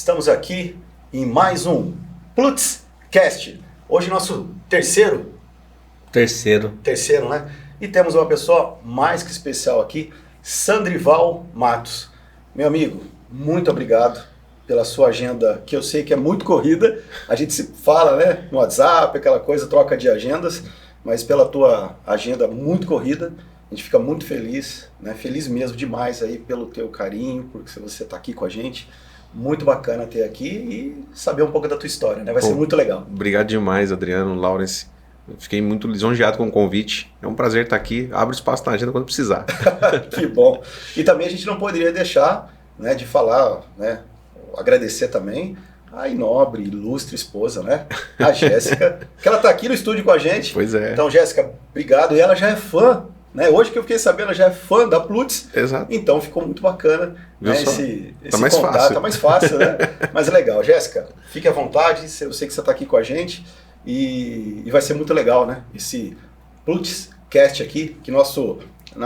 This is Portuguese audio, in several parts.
Estamos aqui em mais um Plutzcast. Hoje nosso terceiro, né? E temos uma pessoa mais que especial aqui, Sandrival Matos. Meu amigo, muito obrigado pela sua agenda, que eu sei que é muito corrida. A gente se fala, né, no WhatsApp, aquela coisa, troca de agendas, mas pela tua agenda muito corrida, a gente fica muito feliz, né? Feliz mesmo demais aí pelo teu carinho, porque você está aqui com a gente. Muito bacana ter aqui e saber um pouco da tua história, né? Vai ser muito legal. Obrigado demais, Adriano, Lawrence. Fiquei muito lisonjeado com o convite. É um prazer estar aqui. Abre espaço na agenda quando precisar. Que bom. E também a gente não poderia deixar, né, de falar, né, agradecer também a nobre, ilustre esposa, né? A Jéssica, que ela está aqui no estúdio com a gente. Pois é. Então, Jéssica, obrigado. E ela já é fã, né? Hoje que eu fiquei sabendo, ela já é fã da Plutz. Exato. Então ficou muito bacana, né, esse tá mais contato. fácil. Tá mais fácil, né? Mas é legal. Jéssica, fique à vontade. Eu sei que você está aqui com a gente e vai ser muito legal, né? Esse Plutzcast aqui, que na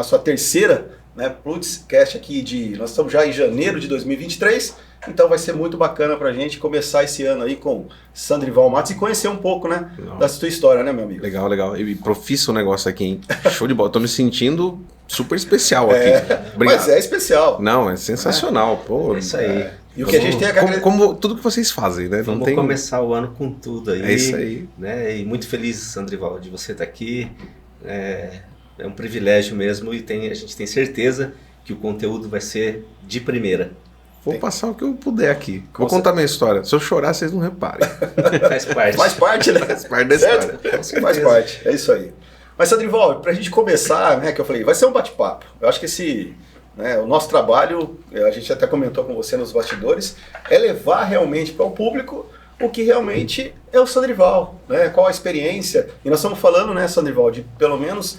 sua terceira, né, Plutzcast aqui nós estamos já em janeiro de 2023. Então vai ser muito bacana pra gente começar esse ano aí com Sandrival Matos e conhecer um pouco, né, da sua história, né, meu amigo? Legal, legal. E profissa o negócio aqui, hein? Show de bola. Tô me sentindo super especial aqui. Obrigado. Mas é especial. Não, é sensacional. Pô, é isso aí. E o que a gente tem é como tudo que vocês fazem, né? Vamos começar o ano com tudo aí. É isso aí. Né? E muito feliz, Sandrival, de você estar aqui. É um privilégio mesmo e a gente tem certeza que o conteúdo vai ser de primeira. Vou passar o que eu puder aqui. Vou contar minha história. Se eu chorar, vocês não reparem. Faz parte. Faz parte, né? Faz parte da história. Faz parte, é isso aí. Mas, Sandrival, pra gente começar, né, que eu falei, vai ser um bate-papo. Eu acho que o nosso trabalho, a gente até comentou com você nos bastidores, é levar realmente para o público o que realmente é o Sandrival, né? Qual a experiência. E nós estamos falando, né, Sandrival, de pelo menos,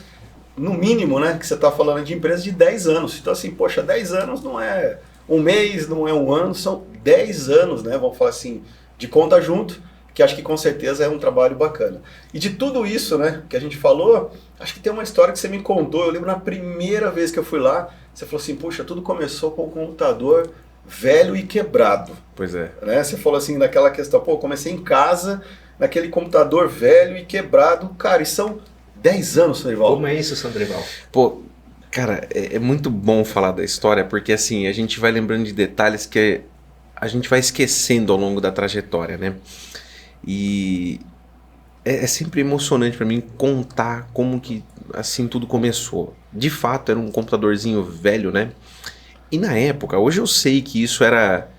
no mínimo, né, que você está falando de empresa de 10 anos. Então, assim, poxa, 10 anos não é um mês, não é um ano, são 10 anos, né? Vamos falar assim, de conta junto, que acho que com certeza é um trabalho bacana. E de tudo isso, né, que a gente falou, acho que tem uma história que você me contou. Eu lembro na primeira vez que eu fui lá, você falou assim, puxa, tudo começou com um computador velho e quebrado. Pois é. Né? Você falou assim, naquela questão, pô, comecei em casa, naquele computador velho e quebrado. Cara, e são 10 anos, Sandrival. Como é isso, Sandrival? Pô, cara, é muito bom falar da história, porque assim, a gente vai lembrando de detalhes que a gente vai esquecendo ao longo da trajetória, né? E é sempre emocionante para mim contar como que assim tudo começou. De fato, era um computadorzinho velho, né? E na época, hoje eu sei que isso era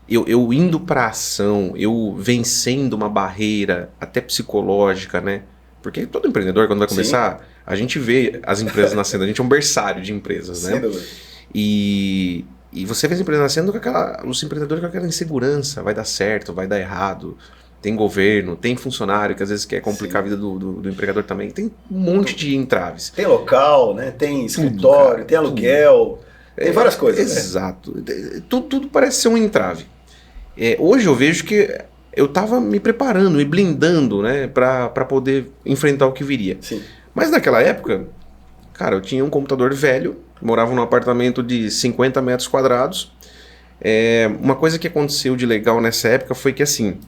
eu indo para ação, eu vencendo uma barreira até psicológica, né? Porque todo empreendedor, quando vai começar, sim, a gente vê as empresas nascendo, a gente é um berçário de empresas, né? E você vê as empresas nascendo os empreendedores com aquela insegurança, vai dar certo, vai dar errado. Tem governo, tem funcionário que às vezes quer complicar, sim, a vida do empregador também. Tem um monte de entraves. Tem local, né? Tem escritório, tudo, cara, tem aluguel, tem várias coisas. Exato. Né? Tudo parece ser um entrave. Hoje eu vejo que eu estava me preparando, me blindando, né, para poder enfrentar o que viria. Sim. Mas naquela época, cara, eu tinha um computador velho, morava num apartamento de 50 metros quadrados. Uma coisa que aconteceu de legal nessa época foi que, assim,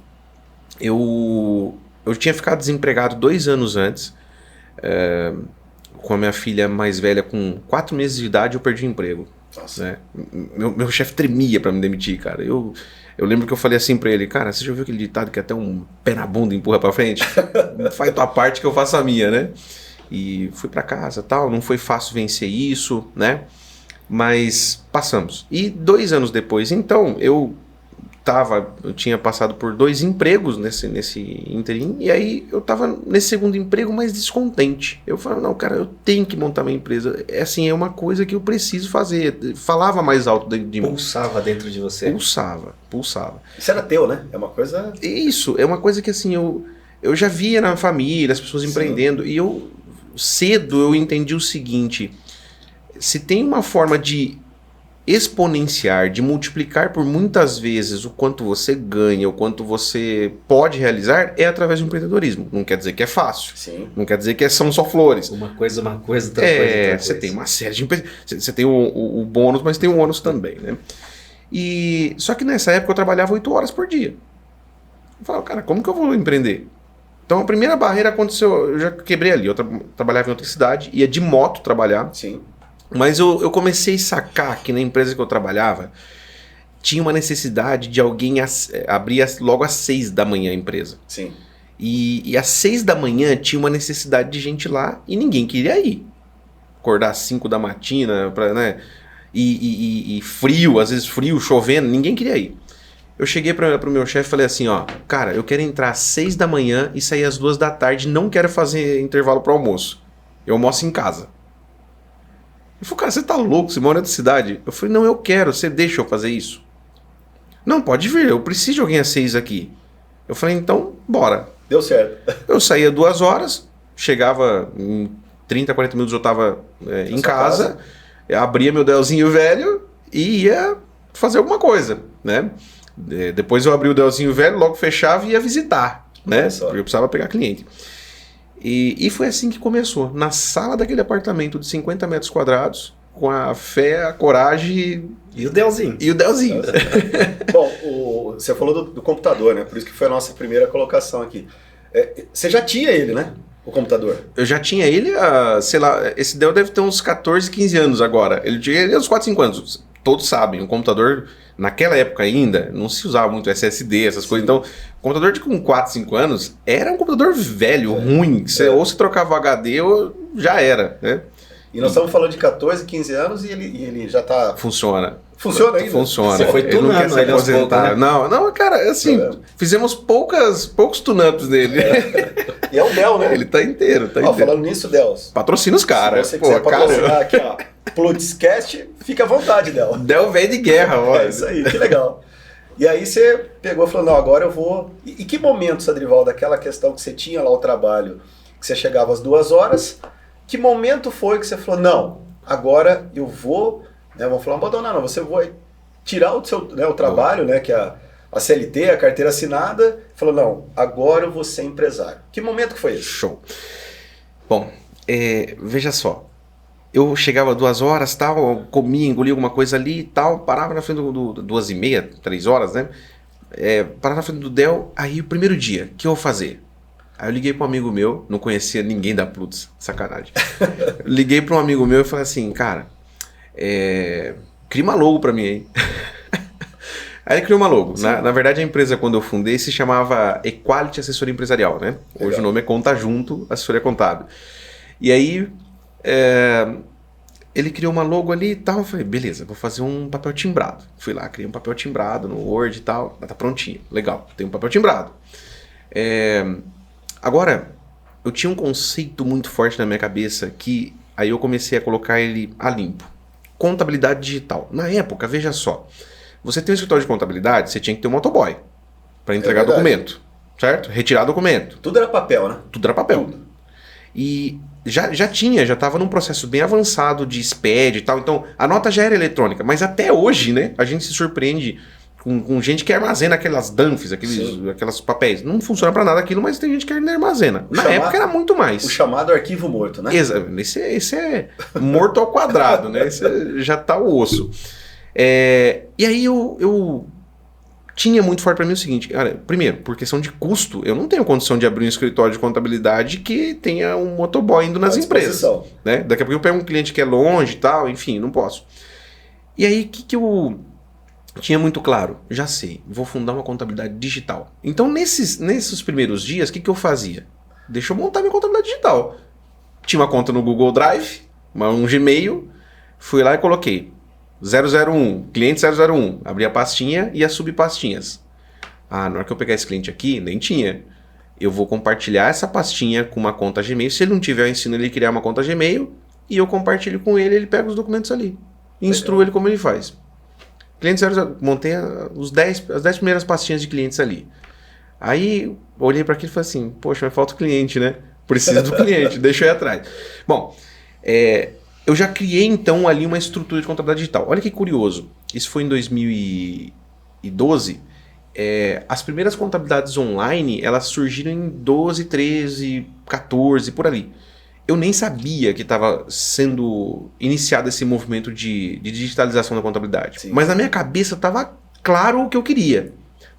eu tinha ficado desempregado 2 anos antes, com a minha filha mais velha, com 4 meses de idade, eu perdi o emprego. Nossa. Né? Meu chefe tremia para me demitir, cara. Eu lembro que eu falei assim pra ele, cara, você já ouviu aquele ditado que até um pé na bunda empurra pra frente? Faz tua parte que eu faço a minha, né? E fui pra casa, tal, não foi fácil vencer isso, né? Mas passamos. E 2 anos depois, então, eu tinha passado por 2 empregos nesse interim, e aí eu tava nesse segundo emprego mais descontente. Eu falei, não, cara, eu tenho que montar minha empresa. É uma coisa que eu preciso fazer. Falava mais alto dentro de mim. Pulsava dentro de você. Pulsava. Isso era teu, né? É uma coisa... Isso, é uma coisa que assim, eu já via na família, as pessoas empreendendo, sim, e cedo eu entendi o seguinte, se tem uma forma de exponenciar, de multiplicar por muitas vezes o quanto você ganha, o quanto você pode realizar, é através do empreendedorismo. Não quer dizer que é fácil. Sim. Não quer dizer que são só flores. Uma coisa, outra coisa. Você tem uma série de... Você tem o bônus, mas tem o ônus também, né? Só que nessa época eu trabalhava 8 horas por dia. Eu falava, cara, como que eu vou empreender? Então a primeira barreira aconteceu, eu já quebrei ali. Eu trabalhava em outra cidade, ia de moto trabalhar. Sim. Mas eu comecei a sacar que na empresa que eu trabalhava tinha uma necessidade de alguém abrir logo às 6 da manhã a empresa. Sim. E às 6 da manhã tinha uma necessidade de gente lá e ninguém queria ir. Acordar às 5 da matina, né? E frio, às vezes frio, chovendo, ninguém queria ir. Eu cheguei pro meu chefe e falei assim, ó, cara, eu quero entrar às 6 da manhã e sair às 2 da tarde, não quero fazer intervalo pro almoço. Eu almoço em casa. Ele falou, cara, você tá louco, você mora na cidade? Eu falei, não, eu quero, você deixa eu fazer isso? Não, pode vir, eu preciso de alguém às 6 aqui. Eu falei, então, bora. Deu certo. Eu saía 2 horas, chegava em 30, 40 minutos eu tava em casa, abria meu Delzinho velho e ia fazer alguma coisa, né? Depois eu abri o Delzinho velho, logo fechava e ia visitar, né? Porque eu precisava pegar cliente. E foi assim que começou, na sala daquele apartamento de 50 metros quadrados, com a fé, a coragem... E o Delzinho. E o Delzinho. Bom, você falou do computador, né? Por isso que foi a nossa primeira colocação aqui. Você já tinha ele, né? O computador. Eu já tinha ele, sei lá, esse Dell deve ter uns 14, 15 anos agora. Ele tinha ele uns 4, 5 anos. Todos sabem, o computador, naquela época ainda, não se usava muito SSD, essas coisas. Então, o computador com 4, 5 anos era um computador velho, ruim. Ou você trocava o HD ou já era, né? E nós estamos falando de 14, 15 anos e ele já está... Funciona. Funciona ainda? Funciona. Você foi tunando, ele não quer se aposentar. né? Não, cara, assim, fizemos poucos tune-ups dele. E é um Dell, né? Ele tá inteiro, Falando nisso, Dell. Patrocina os caras. Se você quiser patrocinar aqui, ó, Plutzcast, fica à vontade, Dell. Dell velho de guerra, ó. É isso aí, que legal. E aí você pegou e falou, não, agora eu vou... E que momento, Sadrival, daquela questão que você tinha lá o trabalho, que você chegava às 2 horas, que momento foi que você falou, não, agora eu vou... Vamos falar, não abandonar, não. Você vai tirar o seu o trabalho, né, que é a CLT, a carteira assinada, falou, não, agora eu vou ser empresário. Que momento que foi esse? Show. Bom, veja só. Eu chegava 2 horas, tal, comia, engolia alguma coisa ali e tal, parava na frente do 2h30, 3 horas, né? Parava na frente do Dell, aí o primeiro dia, o que eu vou fazer? Aí eu liguei para um amigo meu, não conhecia ninguém da Plutz, sacanagem. Liguei para um amigo meu e falei assim, cara, cria uma logo para mim aí. Aí ele criou uma logo. Na verdade, a empresa, quando eu fundei, se chamava Equality Assessoria Empresarial, né? Hoje Legal. O nome é Conta Junto, Assessoria Contábil. E aí, ele criou uma logo ali e tal. Eu falei, beleza, vou fazer um papel timbrado. Fui lá, criei um papel timbrado no Word e tal. Tá prontinho. Legal, tem um papel timbrado. Agora, eu tinha um conceito muito forte na minha cabeça que aí eu comecei a colocar ele a limpo. Contabilidade digital. Na época, veja só, você tem um escritório de contabilidade, você tinha que ter um motoboy para entregar documento, certo? Retirar documento. Tudo era papel, né? Tudo era papel. Tudo. E já estava num processo bem avançado de SPED e tal, então a nota já era eletrônica, mas até hoje, né, a gente se surpreende com gente que armazena aquelas dumps, aquelas papéis. Não funciona para nada aquilo, mas tem gente que ainda armazena. Na época era muito mais. O chamado arquivo morto, né? Esse é morto ao quadrado, né? Esse já tá o osso. E aí eu tinha muito forte para mim o seguinte, cara, primeiro, por questão de custo, eu não tenho condição de abrir um escritório de contabilidade que tenha um motoboy indo nas empresas. Né? Daqui a pouco eu pego um cliente que é longe e tal, enfim, não posso. E aí, o que eu tinha muito claro? Já sei, vou fundar uma contabilidade digital. Então, nesses primeiros dias, o que eu fazia? Deixa eu montar minha contabilidade digital. Tinha uma conta no Google Drive, um Gmail, fui lá e coloquei 001, cliente 001, abri a pastinha e as subpastinhas. Na hora que eu pegar esse cliente aqui, nem tinha. Eu vou compartilhar essa pastinha com uma conta Gmail. Se ele não tiver, eu ensino ele a criar uma conta Gmail e eu compartilho com ele, ele pega os documentos ali. Instruo ele como ele faz. Cliente 00, montei as 10 primeiras pastinhas de clientes ali. Aí, olhei para aquilo e falei assim, poxa, mas falta o cliente, né? Preciso do cliente, deixa eu ir atrás. Bom, eu já criei, então, ali uma estrutura de contabilidade digital. Olha que curioso. Isso foi em 2012. As primeiras contabilidades online, elas surgiram em 12, 13, 14, por ali. eu nem sabia que estava sendo iniciado esse movimento de digitalização da contabilidade. Sim. Mas na minha cabeça estava claro o que eu queria.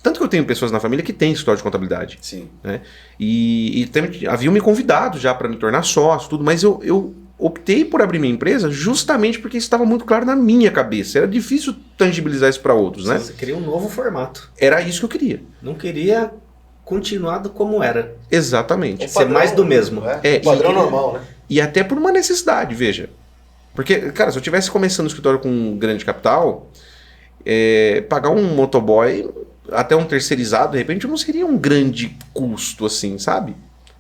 Tanto que eu tenho pessoas na família que têm escritório de contabilidade. Sim. Né? E haviam me convidado já para me tornar sócio, tudo, mas eu optei por abrir minha empresa justamente porque isso estava muito claro na minha cabeça. Era difícil tangibilizar isso para outros, né? Você queria um novo formato. Era isso que eu queria. Não queria continuado como era. Exatamente. Ser mais do mesmo. O padrão normal, né? E até por uma necessidade, veja. Porque, cara, se eu tivesse começando o escritório com um grande capital, pagar um motoboy, até um terceirizado, de repente, não seria um grande custo, assim, sabe?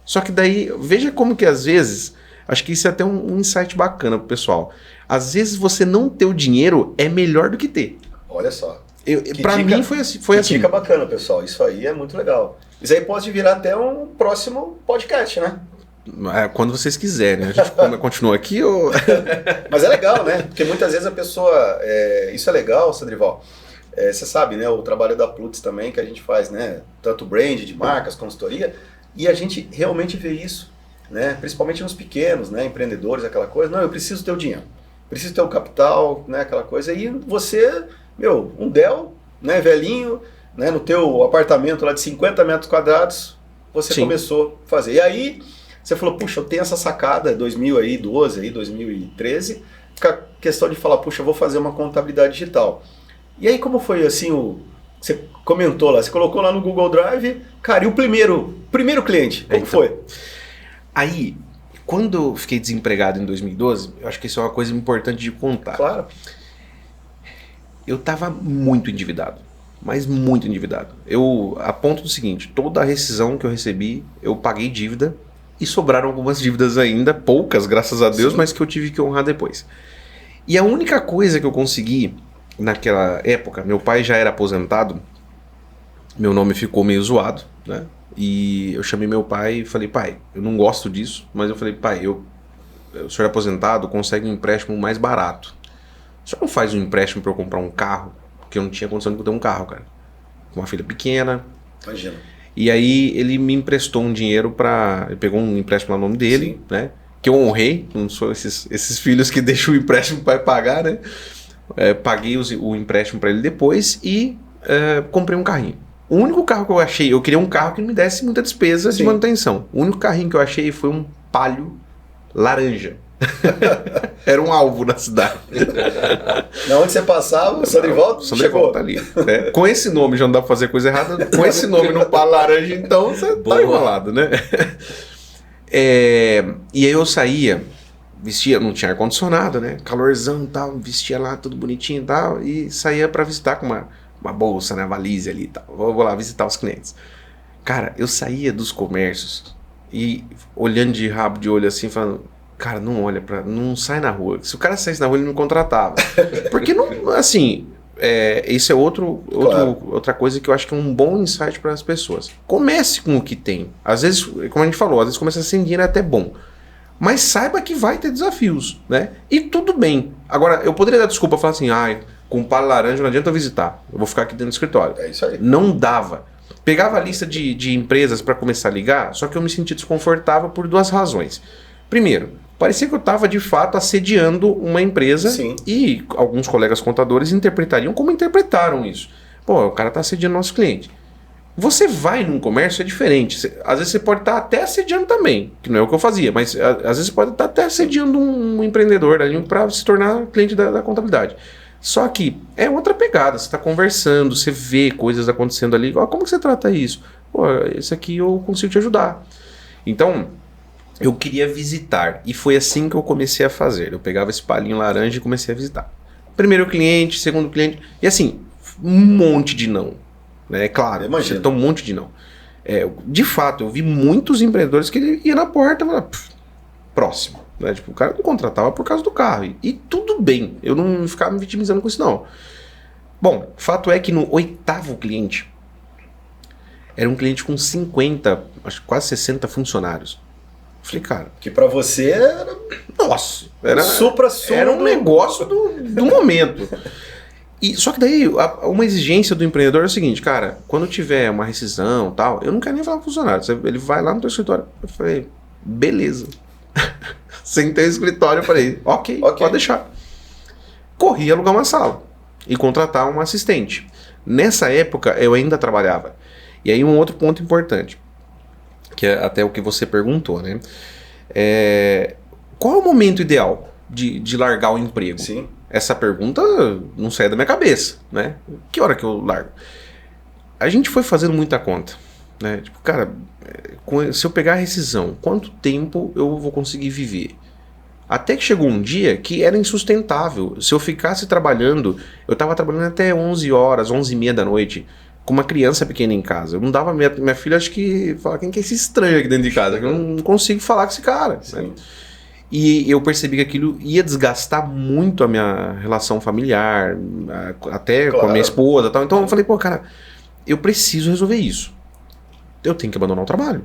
Só que daí, veja como que às vezes, acho que isso é até um insight bacana pro pessoal. Às vezes você não ter o dinheiro é melhor do que ter. Olha só. Pra mim foi assim. Foi assim. Dica bacana, pessoal. Isso aí é muito legal. Isso aí pode virar até um próximo podcast, né? Quando vocês quiserem. A gente continua aqui ou... Mas é legal, né? Porque muitas vezes a pessoa... Isso é legal, Sandrival. Você sabe, né? O trabalho da Plutus também que a gente faz, né? Tanto brand, de marcas, consultoria. E a gente realmente vê isso, né? Principalmente nos pequenos, né? Empreendedores, aquela coisa. Não, eu preciso ter o dinheiro. Preciso ter o capital, né? Aquela coisa. E você, um Dell, né? Velhinho, né? No teu apartamento lá de 50 metros quadrados, você Sim. começou a fazer. E aí, você falou, puxa, eu tenho essa sacada, 2012, 2013, com a questão de falar, puxa, eu vou fazer uma contabilidade digital. E aí, como foi assim, você comentou lá, você colocou lá no Google Drive, cara, e o primeiro cliente, como foi? Aí, quando eu fiquei desempregado em 2012, eu acho que isso é uma coisa importante de contar. Claro. Eu tava muito endividado, mas muito endividado. A ponto do seguinte, toda a rescisão que eu recebi, eu paguei dívida e sobraram algumas dívidas ainda, poucas, graças a Deus, Sim. mas que eu tive que honrar depois. E a única coisa que eu consegui naquela época, meu pai já era aposentado, meu nome ficou meio zoado, né? E eu chamei meu pai e falei, pai, eu não gosto disso, mas eu falei, pai, o senhor é aposentado, consegue um empréstimo mais barato. O senhor não faz um empréstimo para eu comprar um carro? Porque eu não tinha condição de ter um carro, cara. Com uma filha pequena. Imagina. E aí ele me emprestou um dinheiro ele pegou um empréstimo no nome dele, Sim. né? Que eu honrei, não sou esses filhos que deixam o empréstimo para pagar, né? Paguei o empréstimo para ele depois e comprei um carrinho. O único carro que eu achei, eu queria um carro que não me desse muita despesa de Sim. manutenção. O único carrinho que eu achei foi um Palio laranja. Era um alvo na cidade. Na onde você passava, o Sandrival chegou. Tá ali. Com esse nome já não dá pra fazer coisa errada. Com esse nome no Palio laranja, então você tá enrolado, né? E aí eu saía, vestia, não tinha ar-condicionado, né? Calorzão e tal, vestia lá tudo bonitinho e tal, e saía pra visitar com uma bolsa, né? Valise ali e tal. Vou lá visitar os clientes. Cara, eu saía dos comércios e olhando de rabo de olho assim, falando, cara, não sai na rua. Se o cara saísse na rua, ele não contratava. Porque não, assim, isso é outra coisa que eu acho que é um bom insight para as pessoas. Comece com o que tem. Às vezes, como a gente falou, às vezes começar sem dinheiro é até bom. Mas saiba que vai ter desafios, né? E tudo bem. Agora, eu poderia dar desculpa e falar assim, com palha laranja não adianta eu visitar. Eu vou ficar aqui dentro do escritório. É isso aí. Não dava. Pegava a lista de empresas para começar a ligar, só que eu me senti desconfortável por duas razões. Primeiro, parecia que eu estava de fato assediando uma empresa. Sim. E alguns colegas contadores interpretariam como interpretaram isso. Pô, o cara está assediando nosso cliente. Você vai num comércio, é diferente. Às vezes você pode estar até assediando também, que não é o que eu fazia, mas às vezes você pode estar até assediando um empreendedor ali para se tornar cliente da contabilidade. Só que é outra pegada, você está conversando, você vê coisas acontecendo ali. Como que você trata isso? Pô, esse aqui eu consigo te ajudar. Então, eu queria visitar, e foi assim que eu comecei a fazer. Eu pegava esse palinho laranja e comecei a visitar. Primeiro cliente, segundo cliente, e assim, um monte de não. É claro, você tem um monte de não. De fato, eu vi muitos empreendedores que ele ia na porta e falava, próximo. Né? Tipo, o cara não contratava por causa do carro. E tudo bem, eu não ficava me vitimizando com isso, não. Bom, fato é que no 8º cliente, era um cliente com 50, acho que quase 60 funcionários. Falei, cara... Que pra você era... Nossa! Era um negócio do momento. Só que daí, uma exigência do empreendedor é o seguinte, cara, quando tiver uma rescisão e tal, eu não quero nem falar com o funcionário. Ele vai lá no teu escritório. Eu falei, beleza. Sentei no escritório e falei, ok, pode deixar. Corri alugar uma sala e contratar um assistente. Nessa época, eu ainda trabalhava. E aí um outro ponto importante, que é até o que você perguntou, né? Qual é o momento ideal de largar o emprego? Sim. Essa pergunta não sai da minha cabeça, né? Que hora que eu largo? A gente foi fazendo muita conta, né? Tipo, cara, se eu pegar a rescisão, quanto tempo eu vou conseguir viver? Até que chegou um dia que era insustentável. Se eu ficasse trabalhando, eu estava trabalhando até 11 horas, 11h30 da noite, com uma criança pequena em casa. Eu não dava, minha filha acho que fala, quem que é esse estranho aqui dentro de casa? Eu não consigo falar com esse cara. Né? E eu percebi que aquilo ia desgastar muito a minha relação familiar, até com a minha esposa e tal. Então eu falei, pô, cara, eu preciso resolver isso. Eu tenho que abandonar o trabalho.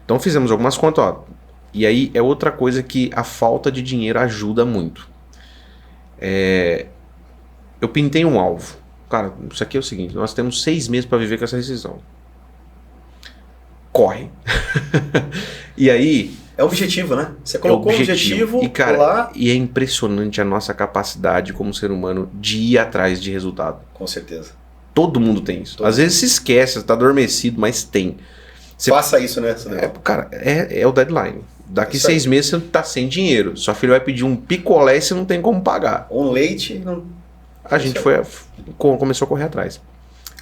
Então fizemos algumas contas, ó. E aí é outra coisa que a falta de dinheiro ajuda muito. Eu pintei um alvo. Cara, isso aqui é o seguinte, nós temos 6 meses para viver com essa rescisão. Corre. E aí... É objetivo, né? Você colocou o objetivo e, cara, lá... E é impressionante a nossa capacidade como ser humano de ir atrás de resultado. Com certeza. Todo mundo tem isso. Às vezes se esquece, está adormecido, mas tem. Faça isso, né? Cara, é o deadline. Daqui 6 meses você tá sem dinheiro. Sua filha vai pedir um picolé e você não tem como pagar. Um leite... Não... A gente começou a correr atrás.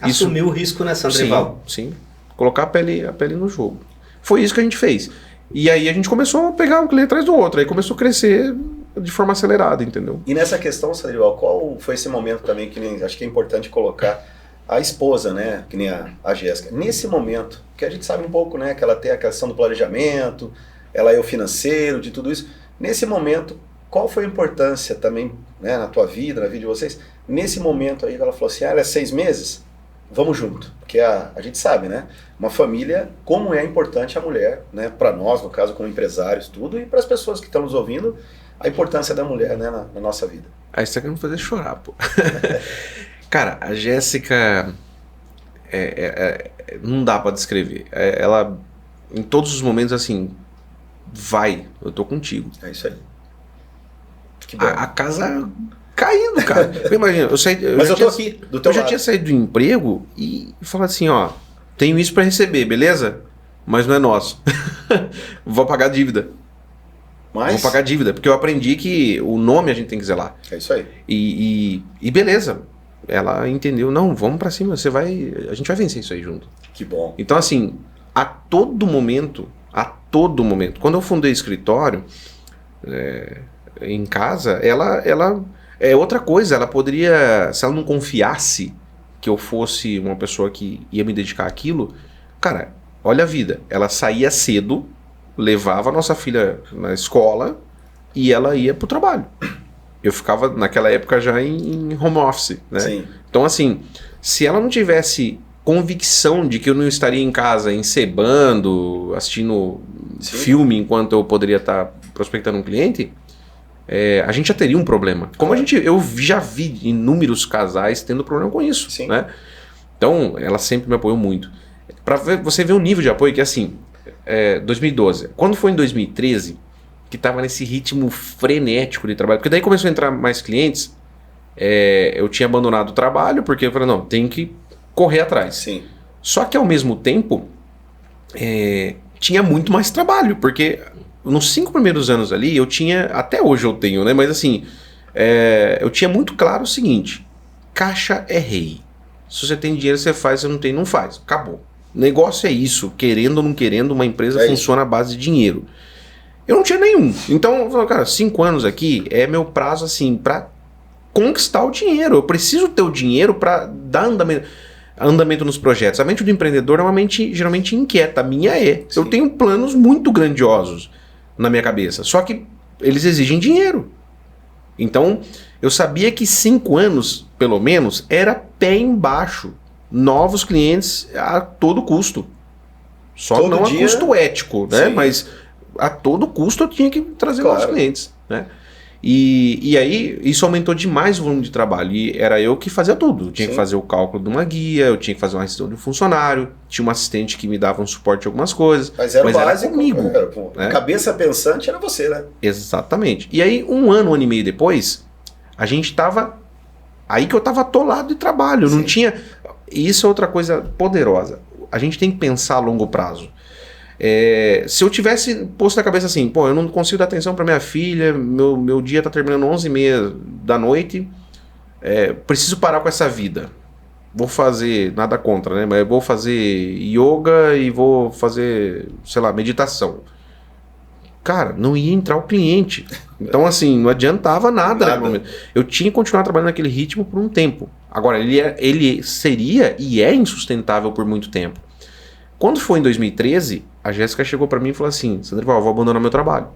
Assumiu o risco, né, Sandrival? Sim. Colocar a pele no jogo. Foi isso que a gente fez. E aí a gente começou a pegar um cliente atrás do outro. Aí começou a crescer de forma acelerada, entendeu? E nessa questão, Sandrival, qual foi esse momento também que acho que é importante colocar a esposa, né? Que nem a Jéssica. Nesse momento, que a gente sabe um pouco, né? Que ela tem a questão do planejamento, ela é o financeiro, de tudo isso. Nesse momento, qual foi a importância também, né, na tua vida, na vida de vocês? Nesse momento aí, ela falou assim, ela é 6 meses? Vamos junto. Porque a gente sabe, né? Uma família, como é importante a mulher, né? Para nós, no caso, como empresários, tudo, e para as pessoas que estão nos ouvindo, a importância da mulher, né, na nossa vida. Aí você tá querendo fazer chorar, pô. Cara, a Jéssica não dá pra descrever. Ela, em todos os momentos, assim, vai, eu tô contigo. É isso aí. Que bom. A casa caindo, cara. Imagina, Mas eu tô aqui, do teu lado. Eu já tinha saído do emprego e falado assim, ó, tenho isso pra receber, beleza? Mas não é nosso. Vou pagar dívida. Vou pagar dívida, porque eu aprendi que o nome a gente tem que zelar. É isso aí. E beleza. Ela entendeu, não, vamos pra cima, a gente vai vencer isso aí junto. Que bom. Então assim, a todo momento, quando eu fundei o escritório, em casa, ela é outra coisa, ela poderia, se ela não confiasse que eu fosse uma pessoa que ia me dedicar àquilo, cara, olha a vida, ela saía cedo, levava a nossa filha na escola e ela ia pro trabalho. Eu ficava, naquela época, já em home office, né? Sim. Então, assim, se ela não tivesse convicção de que eu não estaria em casa encebando, assistindo filme enquanto eu poderia estar prospectando um cliente, a gente já teria um problema. Como eu já vi inúmeros casais tendo problema com isso, né? Então, ela sempre me apoiou muito. Pra você ver o nível de apoio que, assim, 2012. Quando foi em 2013... que estava nesse ritmo frenético de trabalho, porque daí começou a entrar mais clientes, eu tinha abandonado o trabalho, porque eu falei, não, tem que correr atrás. Sim. Só que ao mesmo tempo, tinha muito mais trabalho, porque nos 5 primeiros anos ali, eu tinha, até hoje eu tenho, né, mas assim, eu tinha muito claro o seguinte, caixa é rei. Se você tem dinheiro, você faz, se não tem, não faz. Acabou. O negócio é isso, querendo ou não querendo, uma empresa funciona à base de dinheiro. Eu não tinha nenhum. Então, eu falei, cara, 5 anos aqui é meu prazo, assim, pra conquistar o dinheiro. Eu preciso ter o dinheiro pra dar andamento nos projetos. A mente do empreendedor é uma mente geralmente inquieta. A minha é. Sim. Eu tenho planos muito grandiosos na minha cabeça. Só que eles exigem dinheiro. Então, eu sabia que 5 anos, pelo menos, era pé embaixo. Novos clientes a todo custo. Só todo não dia... a custo ético, né? Sim. Mas... a todo custo eu tinha que trazer novos clientes, né? E aí, isso aumentou demais o volume de trabalho. E era eu que fazia tudo. Eu tinha que fazer o cálculo de uma guia, eu tinha que fazer uma gestão de um funcionário, tinha um assistente que me dava um suporte em algumas coisas. Mas era o básico, comigo. A cabeça pensante era você, né? Exatamente. E aí, um ano e meio depois, a gente tava... Aí que eu tava atolado de trabalho. Não tinha... E isso é outra coisa poderosa. A gente tem que pensar a longo prazo. Se eu tivesse posto na cabeça assim, pô, eu não consigo dar atenção para minha filha, meu dia tá terminando 11h30 da noite, preciso parar com essa vida. Vou fazer, nada contra, né? Mas eu vou fazer yoga e vou fazer, sei lá, meditação. Cara, não ia entrar o cliente. Então, assim, não adiantava nada naquele momento. Eu tinha que continuar trabalhando naquele ritmo por um tempo. Agora, ele seria e é insustentável por muito tempo. Quando foi em 2013, a Jéssica chegou pra mim e falou assim, Sandrival, eu vou abandonar meu trabalho.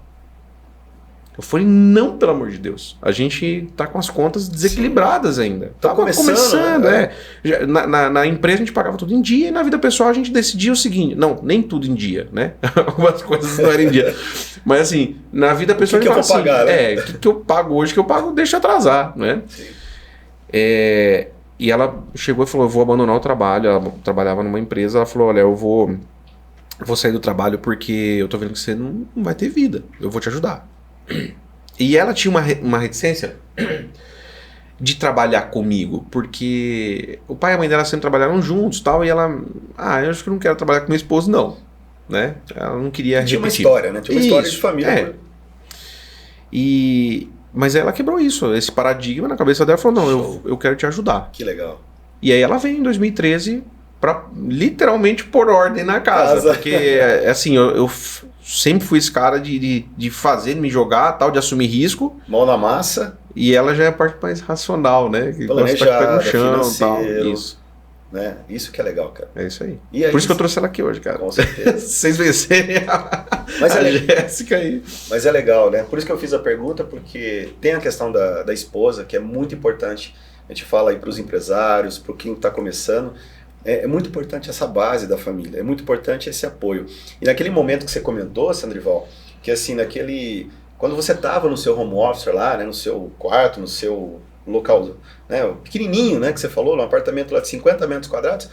Eu falei, não, pelo amor de Deus. A gente tá com as contas desequilibradas ainda. Tá começando, né? Na empresa a gente pagava tudo em dia e na vida pessoal a gente decidia o seguinte, não, nem tudo em dia, né? Algumas coisas não eram em dia. Mas assim, na vida pessoal a gente fala assim, pagar, né? o que eu pago hoje, que eu pago, deixa atrasar, né? Sim. E ela chegou e falou, eu vou abandonar o trabalho. Ela trabalhava numa empresa, ela falou, olha, eu vou sair do trabalho porque eu tô vendo que você não vai ter vida. Eu vou te ajudar. E ela tinha uma reticência de trabalhar comigo, porque o pai e a mãe dela sempre trabalharam juntos, tal, e ela, eu acho que eu não quero trabalhar com meu esposo, não, né? Ela não queria repetir. Tinha uma história, né? Tinha uma história de família. Mas ela quebrou isso, esse paradigma na cabeça dela, falou, não, eu quero te ajudar. Que legal. E aí ela veio em 2013 pra literalmente pôr ordem na casa. Porque, assim, eu sempre fui esse cara de fazer, de me jogar, tal, de assumir risco. Mão na massa. E ela já é a parte mais racional, né? Que planejada, no chão, tal. Isso. Né? Isso que é legal, cara. É isso aí. E aí. Por isso que eu trouxe ela aqui hoje, cara. Com certeza. Vocês vencerem Mas a Jéssica aí. Mas é legal, né? Por isso que eu fiz a pergunta, porque tem a questão da esposa, que é muito importante. A gente fala aí para os empresários, para quem está começando. É muito importante essa base da família, é muito importante esse apoio. E naquele momento que você comentou, Sandrival, que assim, quando você estava no seu home office lá, né, no seu quarto, no seu local, né, pequenininho, né, que você falou, num apartamento lá de 50 metros quadrados,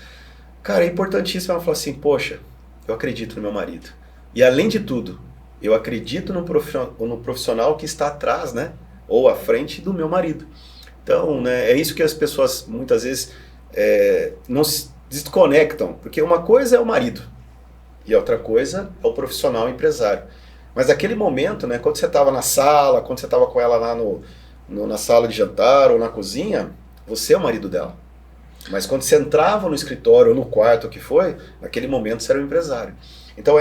cara, é importantíssimo ela falar assim, poxa, eu acredito no meu marido. E além de tudo, eu acredito no profissional que está atrás, né, ou à frente do meu marido. Então, né, é isso que as pessoas muitas vezes não se desconectam, porque uma coisa é o marido e a outra coisa é o profissional empresário. Mas naquele momento, né, quando você estava na sala, quando você estava com ela lá na sala de jantar ou na cozinha, você é o marido dela. Mas quando você entrava no escritório ou no quarto, o que foi, naquele momento você era o empresário. Então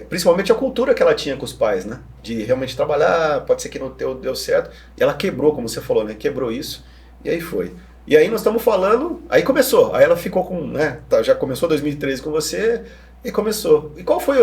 principalmente a cultura que ela tinha com os pais, né, de realmente trabalhar, pode ser que não deu certo, e ela quebrou, como você falou, né, quebrou isso, e aí foi. E aí nós estamos falando, aí começou, aí ela ficou com, né, já começou 2013 com você, e começou. E qual foi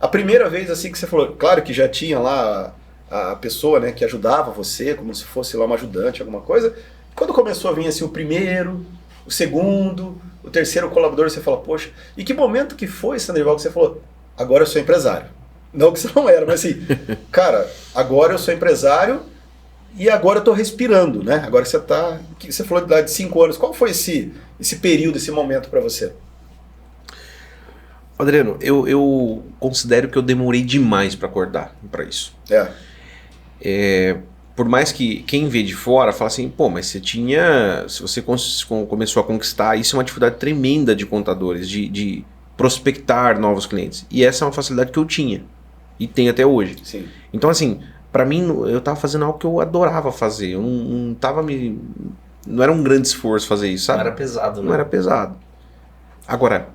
a primeira vez assim que você falou, claro que já tinha lá a pessoa, né, que ajudava você, como se fosse lá uma ajudante, alguma coisa, quando começou a vir assim o primeiro, o segundo, o terceiro colaborador, você fala, poxa, e que momento que foi, Sandrival, que você falou, agora eu sou empresário? Não que você não era, mas assim, cara, agora eu sou empresário, e agora eu estou respirando, né? Agora você falou de 5 anos. Qual foi esse período, esse momento para você? Adriano, eu considero que eu demorei demais para acordar para isso. Por mais que quem vê de fora fala assim, pô, mas se você começou a conquistar, isso é uma dificuldade tremenda de contadores, de prospectar novos clientes. E essa é uma facilidade que eu tinha e tenho até hoje. Sim. Então assim, pra mim, eu tava fazendo algo que eu adorava fazer. Eu não era um grande esforço fazer isso, sabe? Não era pesado, né? Não era pesado. Agora,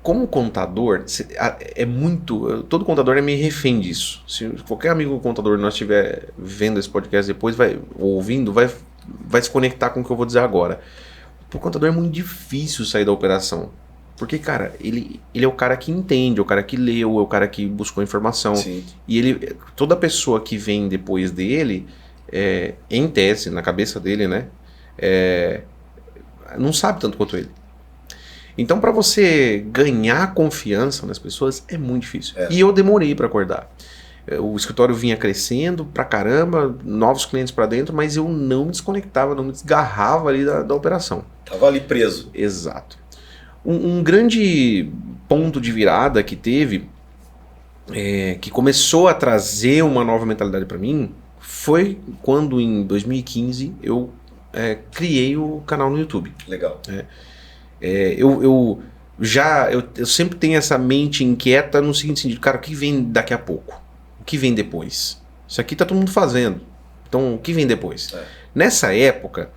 como contador, todo contador me refém disso. Se qualquer amigo contador nós estiver vendo esse podcast depois, ouvindo, vai se conectar com o que eu vou dizer agora. Pro contador é muito difícil sair da operação. Porque, cara, ele é o cara que entende, é o cara que leu, é o cara que buscou informação. Sim. E toda pessoa que vem depois dele, em tese, na cabeça dele, né, não sabe tanto quanto ele. Então, para você ganhar confiança nas pessoas, é muito difícil. E eu demorei para acordar. O escritório vinha crescendo pra caramba, novos clientes pra dentro, mas eu não me desconectava, não me desgarrava ali da operação. Tava ali preso. Exato. Um grande ponto de virada que teve, que começou a trazer uma nova mentalidade para mim, foi quando em 2015 eu criei o canal no YouTube. Legal. Eu sempre tenho essa mente inquieta no seguinte sentido, cara, o que vem daqui a pouco? O que vem depois? Isso aqui tá todo mundo fazendo. Então, o que vem depois? Nessa época,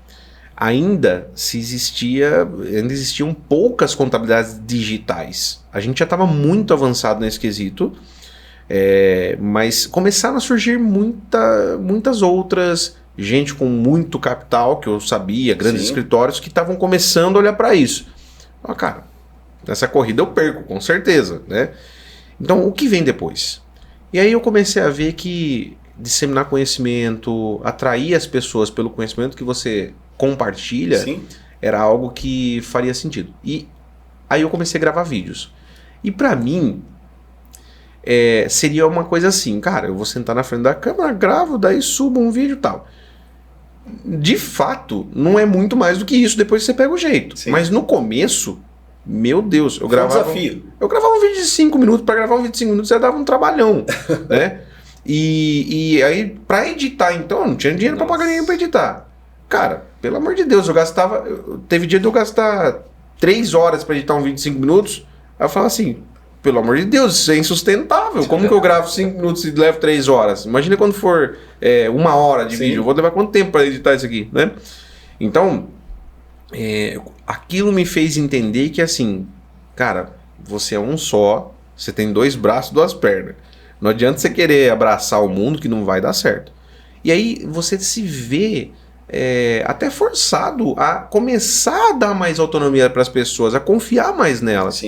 ainda existiam poucas contabilidades digitais. A gente já estava muito avançado nesse quesito, mas começaram a surgir muitas outras, gente com muito capital, que eu sabia, grandes escritórios, que estavam começando a olhar para isso. Cara, nessa corrida eu perco, com certeza, né? Então, o que vem depois? E aí eu comecei a ver que disseminar conhecimento, atrair as pessoas pelo conhecimento que você compartilha, era algo que faria sentido. E aí eu comecei a gravar vídeos. E pra mim, seria uma coisa assim, cara, eu vou sentar na frente da câmera, gravo, daí subo um vídeo e tal. De fato, não é muito mais do que isso depois que você pega o jeito. Mas no começo, meu Deus, eu gravava um vídeo de 5 minutos, pra gravar um vídeo de 5 minutos, você dava um trabalhão, né? E aí, pra editar, então, eu não tinha dinheiro pra pagar ninguém pra editar. Cara, pelo amor de Deus, teve dia de eu gastar 3 horas pra editar um vídeo de 5 minutos, aí eu falava assim, pelo amor de Deus, isso é insustentável, como que eu gravo 5 minutos e levo 3 horas? Imagina quando for 1 hora de vídeo, eu vou levar quanto tempo pra editar isso aqui, né? Então, aquilo me fez entender que assim, cara, você é um só, você tem 2 braços, 2 pernas. Não adianta você querer abraçar o mundo que não vai dar certo. E aí você se vê até forçado a começar a dar mais autonomia para as pessoas, a confiar mais nelas.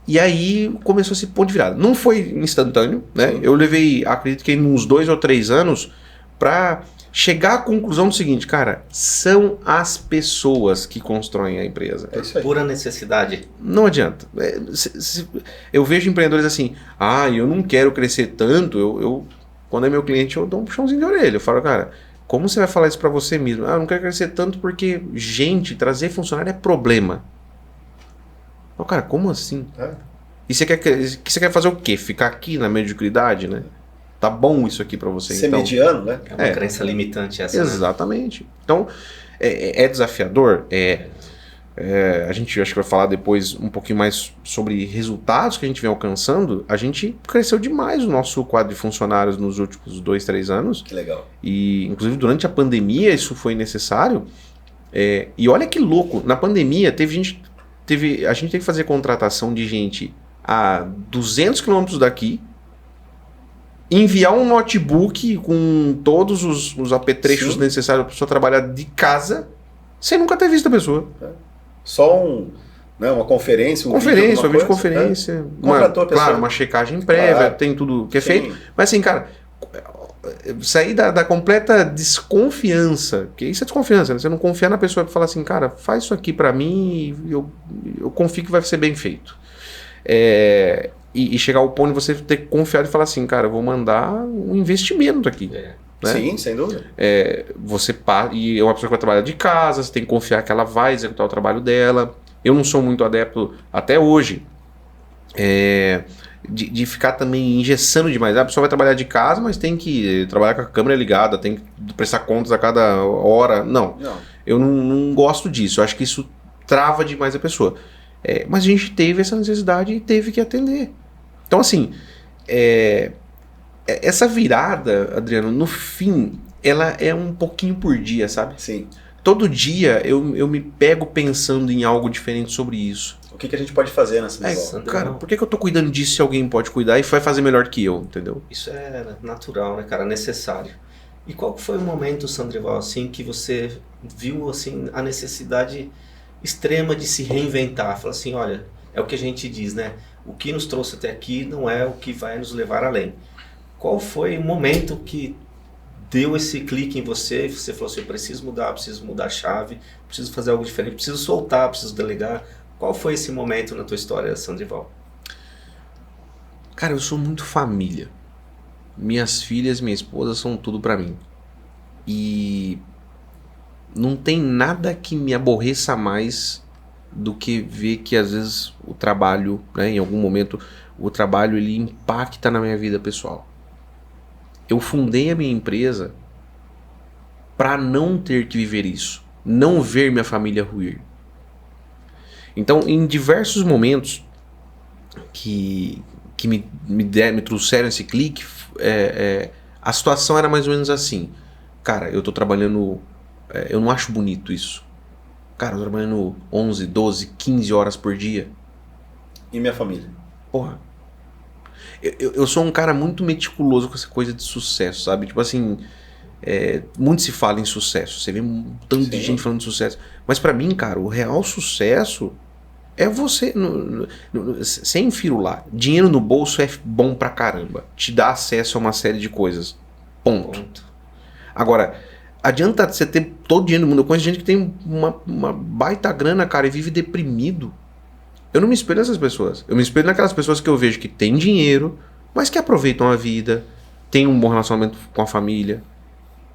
E aí começou esse ponto de virada. Não foi instantâneo, né? Eu levei, acredito que uns 2 ou 3 anos para chegar à conclusão do seguinte, cara, são as pessoas que constroem a empresa. É isso aí. Pura necessidade. Não adianta. Eu vejo empreendedores assim, eu não quero crescer tanto, quando é meu cliente eu dou um puxãozinho de orelha. Eu falo, cara, como você vai falar isso pra você mesmo? Eu não quero crescer tanto porque, gente, trazer funcionário é problema. Eu, cara, como assim? E você quer fazer o quê? Ficar aqui na mediocridade, né? Tá bom isso aqui pra você, ser então. Mediano, né? É uma crença limitante essa, exatamente. Né? Então, é desafiador? A gente acho que vai falar depois um pouquinho mais sobre resultados que a gente vem alcançando. A gente cresceu demais o nosso quadro de funcionários nos últimos 2, 3 anos. Que legal. E, inclusive, durante a pandemia isso foi necessário. E olha que louco, na pandemia a gente teve que fazer contratação de gente a 200 quilômetros daqui, enviar um notebook com todos os apetrechos necessários para a pessoa trabalhar de casa, sem nunca ter visto a pessoa. Só uma conferência, uma videoconferência. Claro, uma checagem prévia, tem tudo que é feito. Mas assim, cara, sair da completa desconfiança, que isso é desconfiança, né? Você não confiar na pessoa que fala assim, cara, faz isso aqui para mim e eu confio que vai ser bem feito. E chegar ao ponto de você ter que confiar e falar assim, cara, eu vou mandar um investimento aqui. Né? Sim, sem dúvida. E é uma pessoa que vai trabalhar de casa, você tem que confiar que ela vai executar o trabalho dela. Eu não sou muito adepto, até hoje, de ficar também engessando demais. A pessoa vai trabalhar de casa, mas tem que trabalhar com a câmera ligada, tem que prestar contas a cada hora. Não. Eu não gosto disso. Eu acho que isso trava demais a pessoa. Mas a gente teve essa necessidade e teve que atender. Então, assim, essa virada, Adriano, no fim, ela é um pouquinho por dia, sabe? Sim. Todo dia eu me pego pensando em algo diferente sobre isso. O que a gente pode fazer nessa visão? Cara, por que eu tô cuidando disso se alguém pode cuidar e vai fazer melhor que eu, entendeu? Isso é natural, né, cara? Necessário. E qual foi o momento, Sandrival, assim, que você viu, assim, a necessidade extrema de se reinventar? Fala assim, olha, é o que a gente diz, né? O que nos trouxe até aqui não é o que vai nos levar além. Qual foi o momento que deu esse clique em você e você falou assim, eu preciso mudar a chave, preciso fazer algo diferente, preciso soltar, preciso delegar? Qual foi esse momento na tua história, Sandrival? Cara, eu sou muito família. minhas filhas, minha esposa são tudo pra mim. E não tem nada que me aborreça mais do que ver que às vezes o trabalho, né, em algum momento, o trabalho ele impacta na minha vida pessoal. Eu fundei a minha empresa para não ter que viver isso, não ver minha família ruir. Então, em diversos momentos que me trouxeram esse clique, a situação era mais ou menos assim. Cara, eu tô trabalhando, eu não acho bonito isso. Cara, eu tô trabalhando 11, 12, 15 horas por dia. E minha família? Porra. Eu sou um cara muito meticuloso com essa coisa de sucesso, sabe? Tipo assim, muito se fala em sucesso. Você vê um tanto de gente falando de sucesso. Mas pra mim, cara, o real sucesso é você... sem firular. Dinheiro no bolso é bom pra caramba. Te dá acesso a uma série de coisas. Ponto. Agora, adianta você ter todo o dinheiro do mundo. Eu conheço gente que tem uma baita grana, cara, e vive deprimido. Eu não me espelho nessas pessoas. Eu me espelho naquelas pessoas que eu vejo que têm dinheiro, mas que aproveitam a vida, têm um bom relacionamento com a família.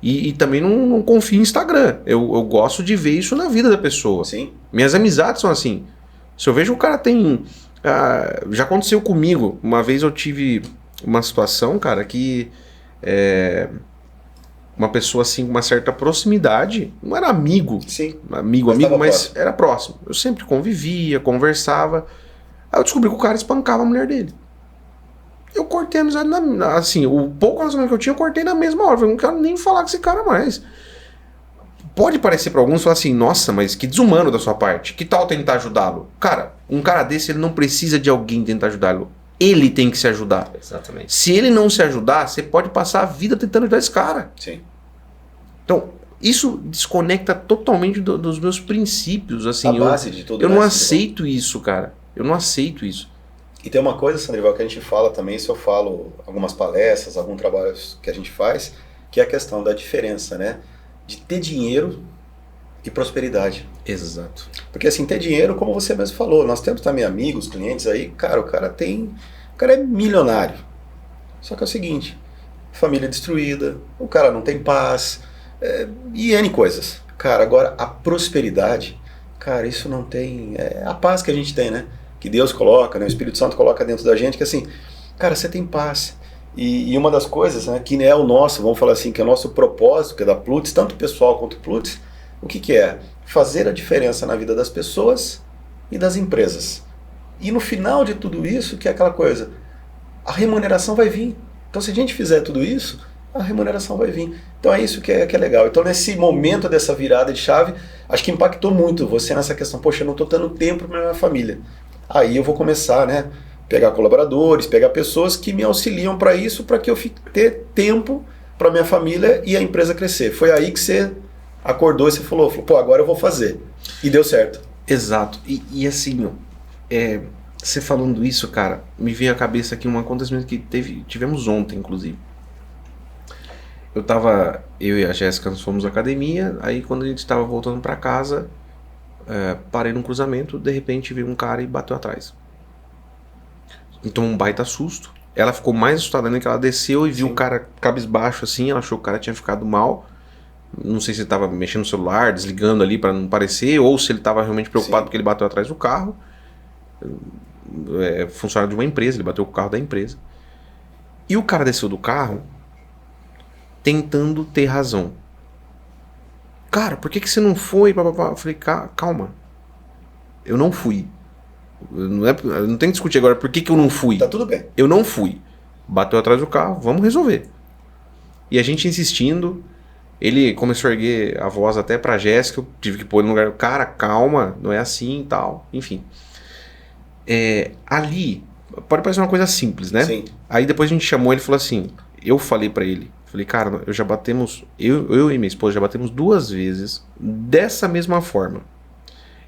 E também não confio em Instagram. Eu gosto de ver isso na vida da pessoa. Sim. Minhas amizades são assim. Se eu vejo o cara tem... já aconteceu comigo. Uma vez eu tive uma situação, cara, que... uma pessoa assim com uma certa proximidade, não era amigo, Sim, mas era próximo. Eu sempre convivia, conversava. Aí eu descobri que o cara espancava a mulher dele. Eu cortei a amizade, assim, o pouco relacionamento que eu tinha, eu cortei na mesma hora. Eu não quero nem falar com esse cara mais. Pode parecer para alguns, falar assim, nossa, mas que desumano da sua parte. Que tal tentar ajudá-lo? Cara, um cara desse, ele não precisa de alguém tentar ajudá-lo. Ele tem que se ajudar. Exatamente. Se ele não se ajudar, você pode passar a vida tentando ajudar esse cara. Sim. Então, isso desconecta totalmente dos meus princípios. Assim, A base de tudo. Eu não aceito isso, cara. Eu não aceito isso. E tem uma coisa, Sandrival, que a gente fala também, se eu falo algumas palestras, alguns trabalhos que a gente faz, que é a questão da diferença, né? De ter dinheiro e prosperidade. Exato. Porque assim, ter dinheiro, como você mesmo falou, nós temos também amigos, clientes aí, cara, o cara é milionário. Só que é o seguinte, família destruída, o cara não tem paz, e N coisas. Cara, agora a prosperidade, cara, isso não tem... a paz que a gente tem, né? Que Deus coloca, né? O Espírito Santo coloca dentro da gente, que assim, cara, você tem paz. E uma das coisas, né, que é o nosso, vamos falar assim, que é o nosso propósito, que é da Plutis, tanto pessoal quanto Plutis, o que é? Fazer a diferença na vida das pessoas e das empresas. E no final de tudo isso, que é aquela coisa, a remuneração vai vir. Então se a gente fizer tudo isso, a remuneração vai vir. Então é isso que é legal. Então nesse momento dessa virada de chave, acho que impactou muito você nessa questão, poxa, eu não estou dando tempo para minha família. Aí eu vou começar, né, pegar colaboradores, pegar pessoas que me auxiliam para isso, para que eu fique ter tempo para minha família e a empresa crescer. Foi aí que você acordou e você falou, pô, agora eu vou fazer. E deu certo. Exato. E assim, você falando isso, cara, me veio à cabeça aqui um acontecimento que tivemos ontem, inclusive. Eu e a Jéssica, nós fomos à academia, aí quando a gente estava voltando para casa, parei num cruzamento, de repente veio um cara e bateu atrás. Então um baita susto. Ela ficou mais assustada ainda, que ela desceu e viu o cara cabisbaixo assim, ela achou que o cara tinha ficado mal. Não sei se ele estava mexendo no celular, desligando ali para não parecer, ou se ele estava realmente preocupado porque ele bateu atrás do carro. Funcionário de uma empresa, ele bateu com o carro da empresa. E o cara desceu do carro tentando ter razão. Cara, por que você não foi? Eu falei, calma. Eu não fui. Não tem que discutir agora por que eu não fui. Tá tudo bem. Eu não fui. Bateu atrás do carro, vamos resolver. E a gente insistindo, ele começou a erguer a voz até pra Jéssica, eu tive que pôr no lugar, cara, calma, não é assim e tal, enfim. Ali, pode parecer uma coisa simples, né? Sim. Aí depois a gente chamou ele e falou assim, eu falei pra ele, cara, eu e minha esposa já batemos 2 vezes dessa mesma forma.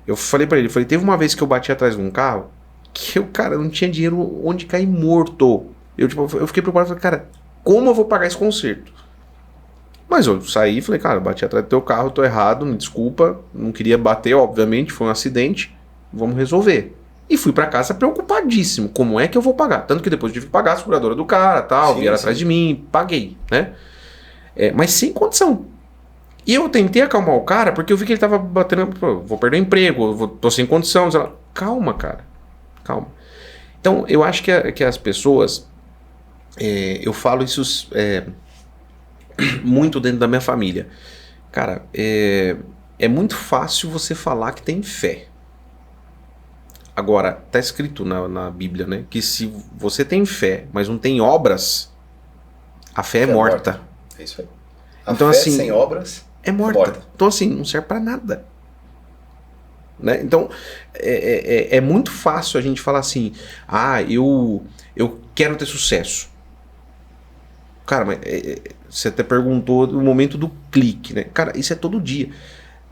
Eu falei pra ele, teve uma vez que eu bati atrás de um carro que o cara não tinha dinheiro onde cair morto. Eu fiquei preocupado, falei, cara, como eu vou pagar esse conserto? Mas eu saí e falei, cara, eu bati atrás do teu carro, eu tô errado, me desculpa, não queria bater, obviamente, foi um acidente, vamos resolver. E fui pra casa preocupadíssimo. Como é que eu vou pagar? Tanto que depois eu tive que pagar a seguradora do cara, tal, Sim, vieram sim. atrás de mim, paguei, né? Mas sem condição. E eu tentei acalmar o cara porque eu vi que ele tava batendo, pô, vou perder o emprego, tô sem condição. Sei lá. Calma, cara. Calma. Então, eu acho que as pessoas... eu falo isso muito dentro da minha família. Cara, é muito fácil você falar que tem fé. Agora, tá escrito na Bíblia, né? Que se você tem fé, mas não tem obras, a fé é morta. É isso aí. A Então, fé assim, sem obras é morta. Então, assim, não serve pra nada. Né? Então, é muito fácil a gente falar assim, eu quero ter sucesso. Cara, mas você até perguntou do momento do clique, né? Cara, isso é todo dia.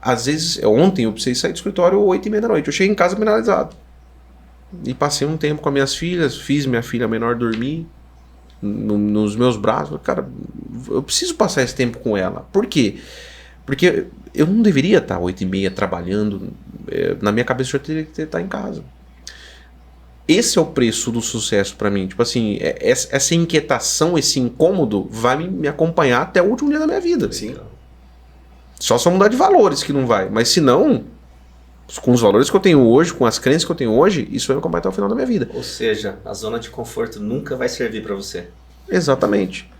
Às vezes, ontem eu precisei sair do escritório 8h30 da noite. Eu cheguei em casa penalizado. E passei um tempo com as minhas filhas, fiz minha filha menor dormir nos meus braços. Cara, eu preciso passar esse tempo com ela. Por quê? Porque eu não deveria estar 8h30 trabalhando. Na minha cabeça eu teria que estar em casa. Esse é o preço do sucesso pra mim. Tipo assim, essa inquietação, esse incômodo vai me acompanhar até o último dia da minha vida. Sim. Só se eu mudar de valores que não vai. Mas se não, com os valores que eu tenho hoje, com as crenças que eu tenho hoje, isso vai me acompanhar até o final da minha vida. Ou seja, a zona de conforto nunca vai servir pra você. Exatamente.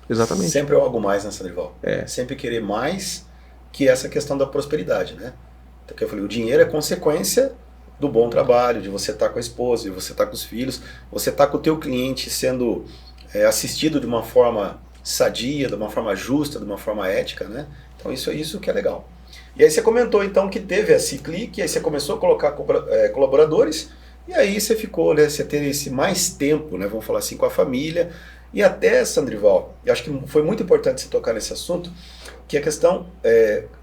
Exatamente. Sempre é algo mais, né, Sandrival? É. Sempre querer mais que essa questão da prosperidade, né? Então, que eu falei, o dinheiro é consequência do bom trabalho, de você estar com a esposa, de você estar com os filhos, você estar com o teu cliente sendo assistido de uma forma sadia, de uma forma justa, de uma forma ética, né? Então isso que é legal. E aí você comentou então que teve esse clique, aí você começou a colocar colaboradores, e aí você ficou, né, você teve esse mais tempo, né, vamos falar assim, com a família, e até, Sandrival, eu acho que foi muito importante você tocar nesse assunto, que a questão,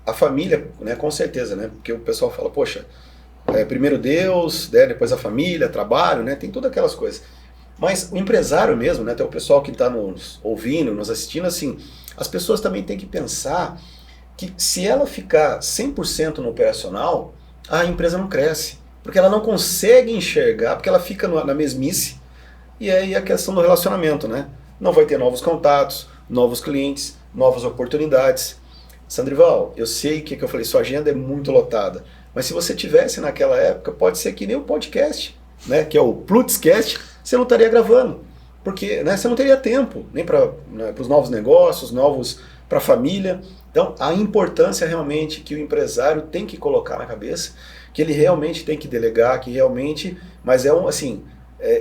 a família, né, com certeza, né, porque o pessoal fala, poxa, primeiro Deus, né, depois a família, trabalho, né, tem todas aquelas coisas. Mas o empresário mesmo, né, até o pessoal que está nos ouvindo, nos assistindo, assim, as pessoas também têm que pensar que se ela ficar 100% no operacional, a empresa não cresce. Porque ela não consegue enxergar, porque ela fica na mesmice. E aí a questão do relacionamento, né? Não vai ter novos contatos, novos clientes, novas oportunidades. Sandrival, eu sei que eu falei, sua agenda é muito lotada. Mas se você tivesse naquela época, pode ser que nem o podcast, né? Que é o Plutzcast, você não estaria gravando. Porque, né, você não teria tempo, nem para os novos negócios, novos para a família. Então, a importância realmente que o empresário tem que colocar na cabeça, que ele realmente tem que delegar, que realmente... Mas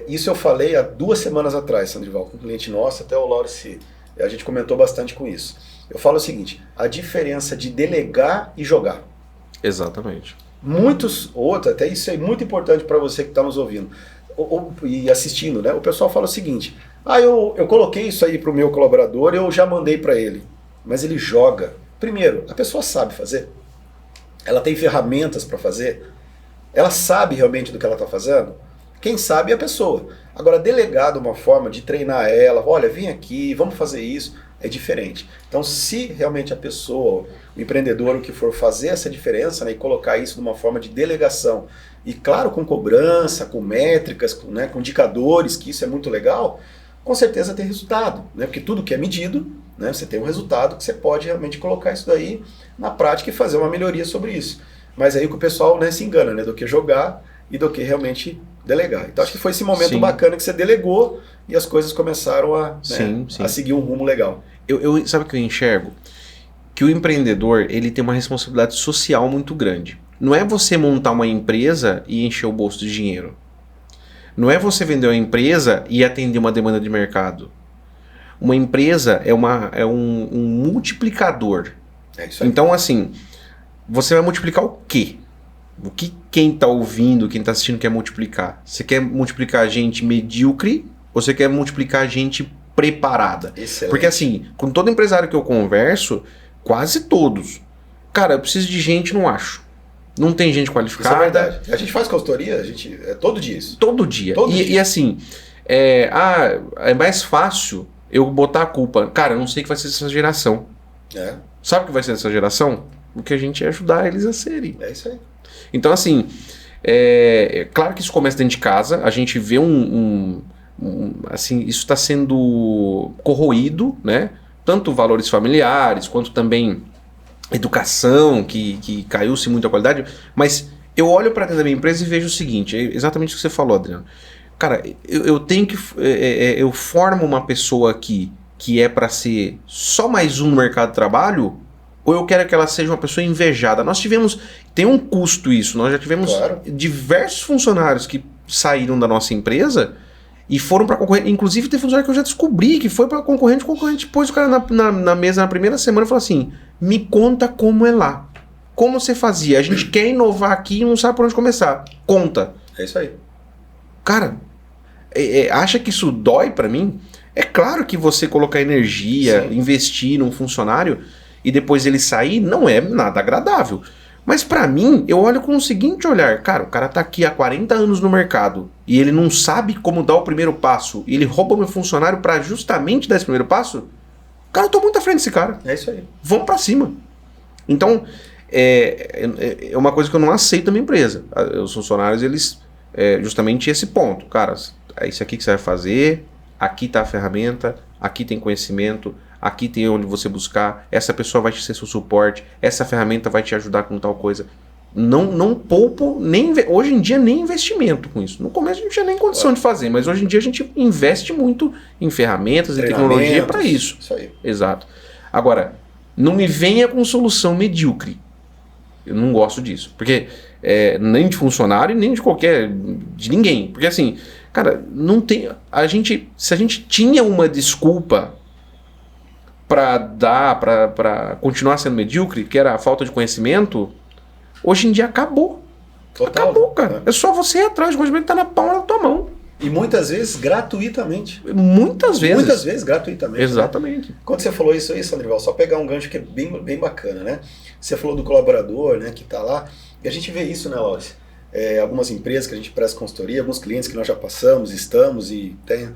isso eu falei há 2 semanas atrás, Sandrival, com um cliente nosso, até o Laurice, a gente comentou bastante com isso. Eu falo o seguinte, a diferença de delegar e jogar. Exatamente. Muitos outros, até isso é muito importante para você que está nos ouvindo e assistindo, né? O pessoal fala o seguinte, eu coloquei isso aí para o meu colaborador, eu já mandei para ele, mas ele joga. Primeiro, a pessoa sabe fazer, ela tem ferramentas para fazer, ela sabe realmente do que ela está fazendo, quem sabe é a pessoa. Agora, delegar de uma forma de treinar ela, olha, vem aqui, vamos fazer isso, é diferente. Então, se realmente a pessoa, o empreendedor, o que for fazer essa diferença, né, e colocar isso de uma forma de delegação, e claro, com cobrança, com métricas, com indicadores, que isso é muito legal, com certeza tem resultado, né, porque tudo que é medido, né, você tem um resultado que você pode realmente colocar isso daí na prática e fazer uma melhoria sobre isso. Mas aí que o pessoal, né, se engana, né, do que jogar e do que realmente delegar. Então acho que foi esse momento Sim. bacana que você delegou e as coisas começaram a seguir um rumo legal. Sabe o que eu enxergo? Que o empreendedor, ele tem uma responsabilidade social muito grande. Não é você montar uma empresa e encher o bolso de dinheiro. Não é você vender uma empresa e atender uma demanda de mercado. Uma empresa é um multiplicador. É isso aí. Então, assim, você vai multiplicar o quê? O que quem está ouvindo, quem está assistindo quer multiplicar? Você quer multiplicar gente medíocre ou você quer multiplicar gente preparada? Excelente. Porque assim, com todo empresário que eu converso, quase todos, cara, eu preciso de gente, não acho. Não tem gente qualificada. Isso é verdade. A gente faz consultoria, todo dia isso. Todo dia. Todo dia. E assim, é mais fácil eu botar a culpa. Cara, eu não sei o que vai ser dessa geração. Sabe o que vai ser dessa geração? O que a gente ia ajudar eles a serem. É isso aí. Então, assim, Claro que isso começa dentro de casa, a gente vê assim, isso está sendo corroído, né? Tanto valores familiares, quanto também educação, que caiu-se muito a qualidade, mas eu olho para dentro da minha empresa e vejo o seguinte, é exatamente o que você falou, Adriano. Cara, eu tenho que... eu formo uma pessoa aqui que é para ser só mais um no mercado de trabalho, ou eu quero que ela seja uma pessoa invejada? Nós tivemos... Tem um custo isso, nós já tivemos diversos funcionários que saíram da nossa empresa e foram para concorrente. Inclusive tem funcionário que eu já descobri que foi para concorrente, o concorrente pôs o cara na mesa na primeira semana e falou assim, me conta como é lá. Como você fazia? A gente quer inovar aqui e não sabe por onde começar. Conta. É isso aí. Cara, acha que isso dói para mim? É claro que você colocar energia, investir num funcionário e depois ele sair não é nada agradável. Mas pra mim, eu olho com o seguinte olhar. Cara, o cara tá aqui há 40 anos no mercado e ele não sabe como dar o primeiro passo. E ele rouba meu funcionário pra justamente dar esse primeiro passo. Cara, eu tô muito à frente desse cara. É isso aí. Vamos pra cima. Então, é uma coisa que eu não aceito na minha empresa. Os funcionários, eles... justamente esse ponto. Cara, é isso aqui que você vai fazer. Aqui tá a ferramenta. Aqui tem conhecimento. Aqui tem onde você buscar, essa pessoa vai ser seu suporte, essa ferramenta vai te ajudar com tal coisa. Não poupo, hoje em dia nem investimento com isso. No começo a gente não tinha nem condição de fazer, mas hoje em dia a gente investe muito em ferramentas e tecnologia para isso. Isso aí. Exato. Agora, não me venha com solução medíocre. Eu não gosto disso. Porque nem de funcionário, nem de ninguém. Porque assim, cara, não tem... Se a gente tinha uma desculpa para continuar sendo medíocre, que era a falta de conhecimento, hoje em dia acabou. Total. Acabou, cara. É só você ir atrás, o conhecimento tá na palma da tua mão. E muitas vezes gratuitamente. Muitas vezes gratuitamente. Exatamente. Né? Quando você falou isso aí, Sandrival, só pegar um gancho que é bem bacana, né? Você falou do colaborador, né, que tá lá, e a gente vê isso, né, Laures? Algumas empresas que a gente presta consultoria, alguns clientes que nós já passamos, estamos e tem...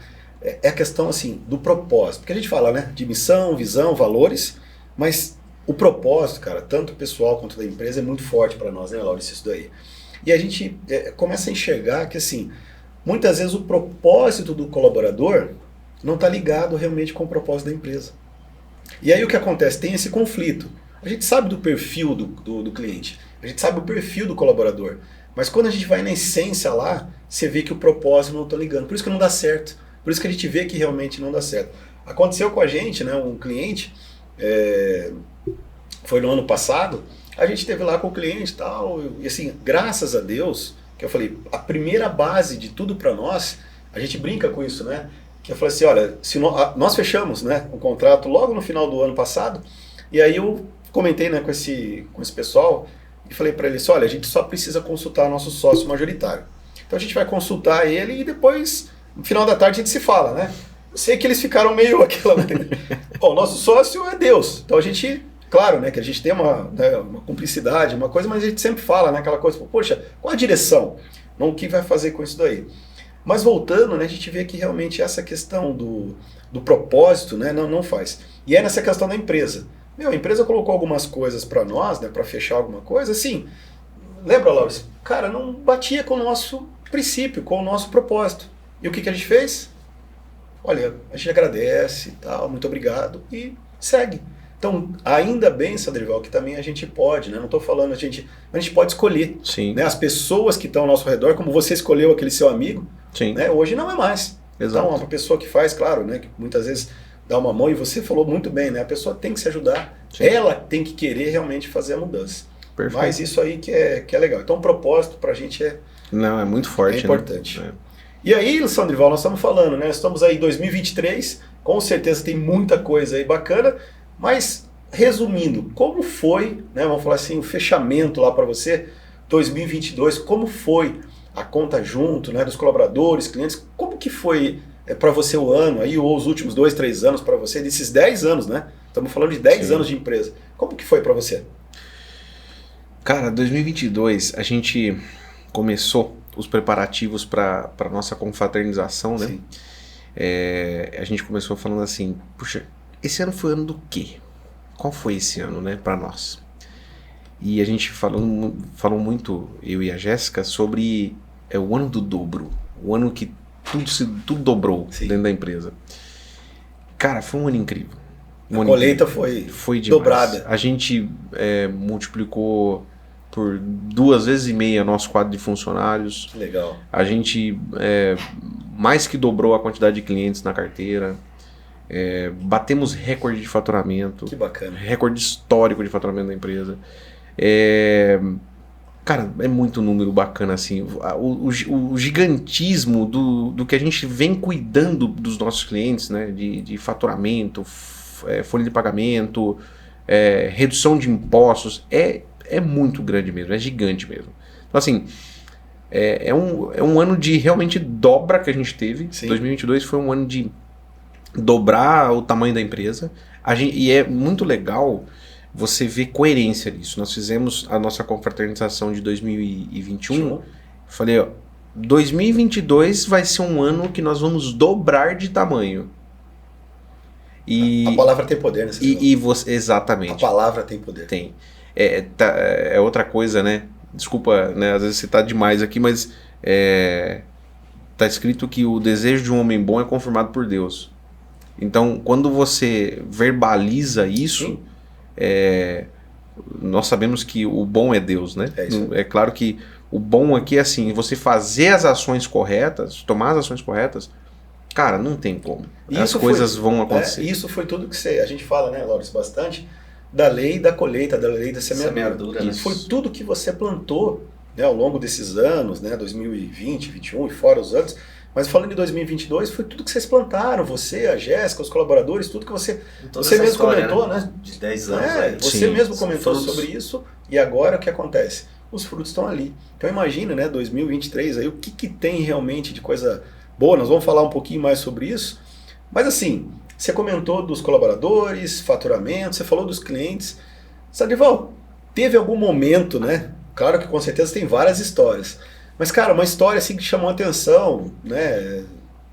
É a questão, assim, do propósito. Porque a gente fala, né, de missão, visão, valores, mas o propósito, cara, tanto pessoal quanto da empresa, é muito forte para nós, né, Laurice, isso daí. E a gente começa a enxergar que, assim, muitas vezes o propósito do colaborador não está ligado realmente com o propósito da empresa. E aí o que acontece? Tem esse conflito. A gente sabe do perfil do cliente, a gente sabe o perfil do colaborador, mas quando a gente vai na essência lá, você vê que o propósito não está ligando. Por isso que não dá certo. Por isso que a gente vê que realmente não dá certo. Aconteceu com a gente, né, um cliente, foi no ano passado, a gente esteve lá com o cliente e tal, e assim, graças a Deus, que eu falei, a primeira base de tudo para nós, a gente brinca com isso, né? Que eu falei assim, olha, nós fechamos, né, um contrato logo no final do ano passado, e aí eu comentei, né, com esse pessoal, e falei para eles, olha, a gente só precisa consultar nosso sócio majoritário. Então a gente vai consultar ele e depois... No final da tarde a gente se fala, né? Eu sei que eles ficaram meio aquela... Bom, nosso sócio é Deus. Então a gente, claro, né, que a gente tem uma cumplicidade, uma coisa, mas a gente sempre fala, né, aquela coisa, poxa, qual a direção? Não, o que vai fazer com isso daí? Mas voltando, né, a gente vê que realmente essa questão do propósito, né, não faz. E é nessa questão da empresa. A empresa colocou algumas coisas para nós, né, para fechar alguma coisa, assim, lembra, Laura? Cara, não batia com o nosso princípio, com o nosso propósito. E o que a gente fez? Olha, a gente agradece e tal, muito obrigado, e segue. Então, ainda bem, Sandrival, que também a gente pode, né? Não estou falando, a gente pode escolher. Sim. Né? As pessoas que estão ao nosso redor, como você escolheu aquele seu amigo, sim, né? Hoje não é mais. Exato. Então, uma pessoa que faz, claro, né? Que muitas vezes dá uma mão, e você falou muito bem, né? A pessoa tem que se ajudar, sim, ela tem que querer realmente fazer a mudança. Perfeito. Mas isso aí que é legal. Então, o propósito para a gente é muito forte. É importante. Né? E aí, Sandrival, nós estamos falando, né? Estamos aí em 2023, com certeza tem muita coisa aí bacana, mas resumindo, como foi, né? Vamos falar assim, o fechamento lá para você, 2022, como foi a conta junto, né? Dos colaboradores, clientes, como que foi para você o ano aí, ou os últimos 2, 3 anos para você, desses 10 anos, né? Estamos falando de 10 anos de empresa. Como que foi para você? Cara, 2022, a gente começou os preparativos para a nossa confraternização, né? A gente começou falando assim, puxa, esse ano foi ano do quê? Qual foi esse ano, né, para nós? E a gente falou muito, eu e a Jéssica, sobre o ano do dobro. O ano que tudo dobrou dentro da empresa. Cara, foi um ano incrível. A colheita foi demais. Dobrada. A gente multiplicou por 2,5 vezes nosso quadro de funcionários. Que legal. A gente mais que dobrou a quantidade de clientes na carteira. Batemos recorde de faturamento. Que bacana. Recorde histórico de faturamento da empresa. Cara, é muito número bacana, assim. O gigantismo do que a gente vem cuidando dos nossos clientes, né? De faturamento, folha de pagamento, redução de impostos, é muito grande mesmo, é gigante mesmo. Então, assim, é um ano de realmente dobra que a gente teve. Sim. 2022 foi um ano de dobrar o tamanho da empresa. E é muito legal você ver coerência nisso. Nós fizemos a nossa confraternização de 2021. Falei, ó, 2022 vai ser um ano que nós vamos dobrar de tamanho. A palavra tem poder, né? Exatamente. A palavra tem poder. Tem. É outra coisa, né? Desculpa, né? Às vezes você tá demais aqui, mas tá escrito que o desejo de um homem bom é confirmado por Deus. Então, quando você verbaliza isso, nós sabemos que o bom é Deus, né? É claro que o bom aqui é assim, você fazer as ações corretas, tomar as ações corretas, cara, não tem como. As coisas vão acontecer. Isso foi tudo que a gente fala, né, Laurence, bastante, da lei da colheita, da lei da semeadura. Foi tudo que você plantou, né, ao longo desses anos, né, 2020, 2021 e fora os anos. Mas falando de 2022, foi tudo que vocês plantaram, você, a Jéssica, os colaboradores, tudo que você mesmo história, comentou, né? De 10 anos. Você mesmo comentou sobre isso, e agora o que acontece? Os frutos estão ali. Então imagina, né, 2023, aí, o que tem realmente de coisa boa, nós vamos falar um pouquinho mais sobre isso. Mas assim, você comentou dos colaboradores, faturamento, você falou dos clientes. Sandrival, teve algum momento, né? Claro que com certeza tem várias histórias. Mas, cara, uma história assim que chamou a atenção, né?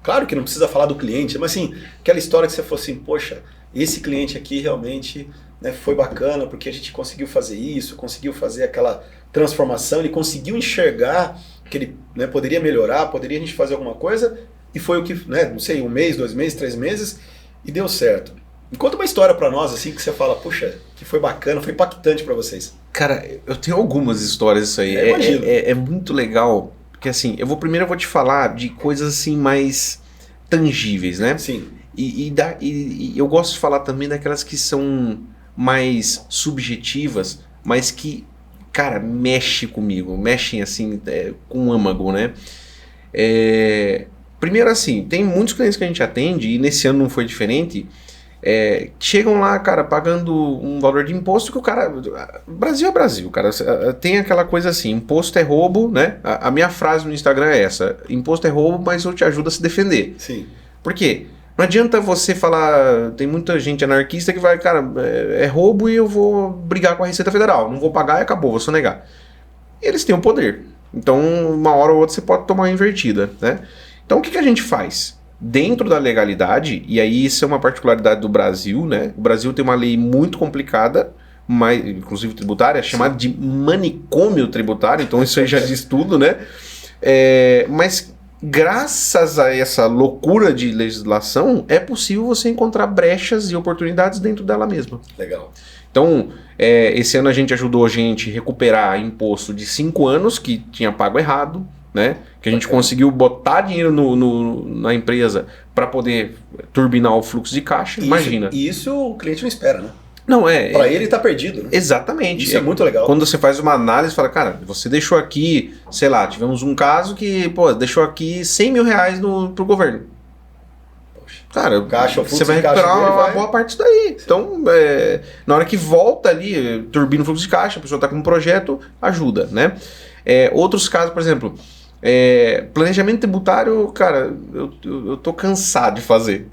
Claro que não precisa falar do cliente, mas assim, aquela história que você falou assim, poxa, esse cliente aqui realmente, né, foi bacana porque a gente conseguiu fazer isso, conseguiu fazer aquela transformação, ele conseguiu enxergar que ele, né, poderia melhorar, poderia a gente fazer alguma coisa, e foi o que, né, não sei, 1 mês, 2 meses, 3 meses, e deu certo. Conta uma história pra nós, assim, que você fala, puxa, que foi bacana, foi impactante pra vocês. Cara, eu tenho algumas histórias disso aí. É muito legal, porque assim, eu vou te falar de coisas assim mais tangíveis, né? Sim. E eu gosto de falar também daquelas que são mais subjetivas, mas que, cara, mexem assim, com o âmago, né? Primeiro assim, tem muitos clientes que a gente atende, e nesse ano não foi diferente, chegam lá, cara, pagando um valor de imposto que o cara... Brasil é Brasil, cara. Tem aquela coisa assim, imposto é roubo, né? A minha frase no Instagram é essa, imposto é roubo, mas eu te ajudo a se defender. Sim. Por quê? Não adianta você falar, tem muita gente anarquista que vai, cara, é roubo e eu vou brigar com a Receita Federal, não vou pagar e acabou, vou sonegar. Eles têm o poder. Então, uma hora ou outra você pode tomar uma invertida, né? Então, o que a gente faz? Dentro da legalidade, e aí isso é uma particularidade do Brasil, né? O Brasil tem uma lei muito complicada, mas, inclusive tributária, chamada de manicômio tributário, então isso aí já diz tudo, né? Mas graças a essa loucura de legislação, é possível você encontrar brechas e oportunidades dentro dela mesma. Legal. Então, esse ano a gente ajudou a gente a recuperar imposto de 5 anos que tinha pago errado, né? Que a gente conseguiu botar dinheiro na empresa para poder turbinar o fluxo de caixa. Imagina. E isso o cliente não espera, né? Não, para ele tá perdido, né? Exatamente. Isso é muito legal. Quando você faz uma análise, fala, cara, você deixou aqui, sei lá, tivemos um caso que, deixou aqui 100 mil reais pro governo. Poxa. Cara, você vai recuperar uma boa parte disso daí. Sim. Então, na hora que volta ali, turbina o fluxo de caixa, a pessoa tá com um projeto, ajuda, né? Outros casos, por exemplo, planejamento tributário, cara, eu tô cansado de fazer.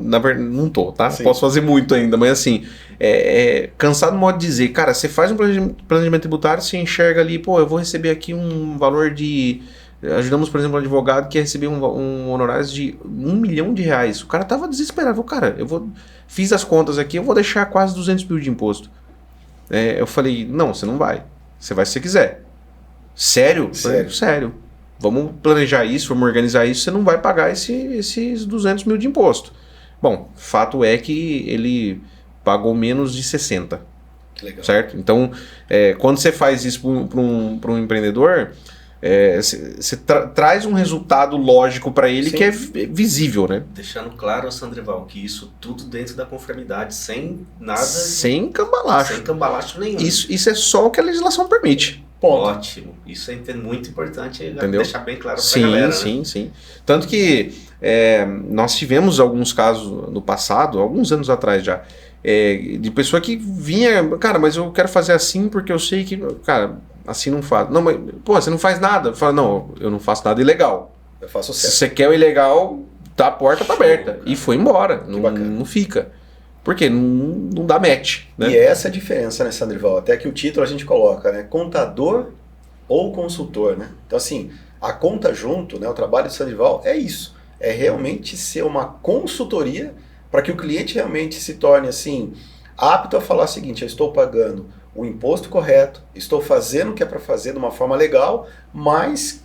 Na verdade, não tô, tá? Sim. Posso fazer muito ainda, mas assim, cansado no modo de dizer, cara, você faz um planejamento tributário, você enxerga ali, eu vou receber aqui um valor de... Ajudamos, por exemplo, um advogado que ia receber um honorário de R$1 milhão. O cara tava desesperado. Cara, fiz as contas aqui, eu vou deixar quase 200 mil de imposto. Eu falei, não, você não vai. Você vai se você quiser. Sério? Sério. Sério. Vamos planejar isso, vamos organizar isso, você não vai pagar esses 200 mil de imposto. Bom, fato é que ele pagou menos de 60. Que legal. Certo? Então, quando você faz isso para um empreendedor, você traz um resultado lógico para ele. Sim. Que é visível, né? Deixando claro, Sandrival, que isso tudo dentro da conformidade, sem nada... Sem cambalacho. Sem cambalacho nenhum. Isso é só o que a legislação permite. Ponto. Ótimo. Isso é muito importante. Entendeu? Deixar bem claro para a galera. Sim. Tanto que nós tivemos alguns casos no passado, alguns anos atrás já, de pessoa que vinha, cara, mas eu quero fazer assim porque eu sei que, cara, assim não faz. Não, mas, pô, você não faz nada. Fala, não, eu não faço nada ilegal. Eu faço certo. Se você quer o ilegal, tá, a porta tá aberta. E foi embora. Não fica. Porque não dá match. Né? E essa é a diferença, né, Sandrival? Até que o título a gente coloca, né? Contador ou consultor, né? Então, assim, a conta junto, né? O trabalho de Sandrival é isso. É realmente ser uma consultoria para que o cliente realmente se torne, assim, apto a falar o seguinte, eu estou pagando o imposto correto, estou fazendo o que é para fazer de uma forma legal, mas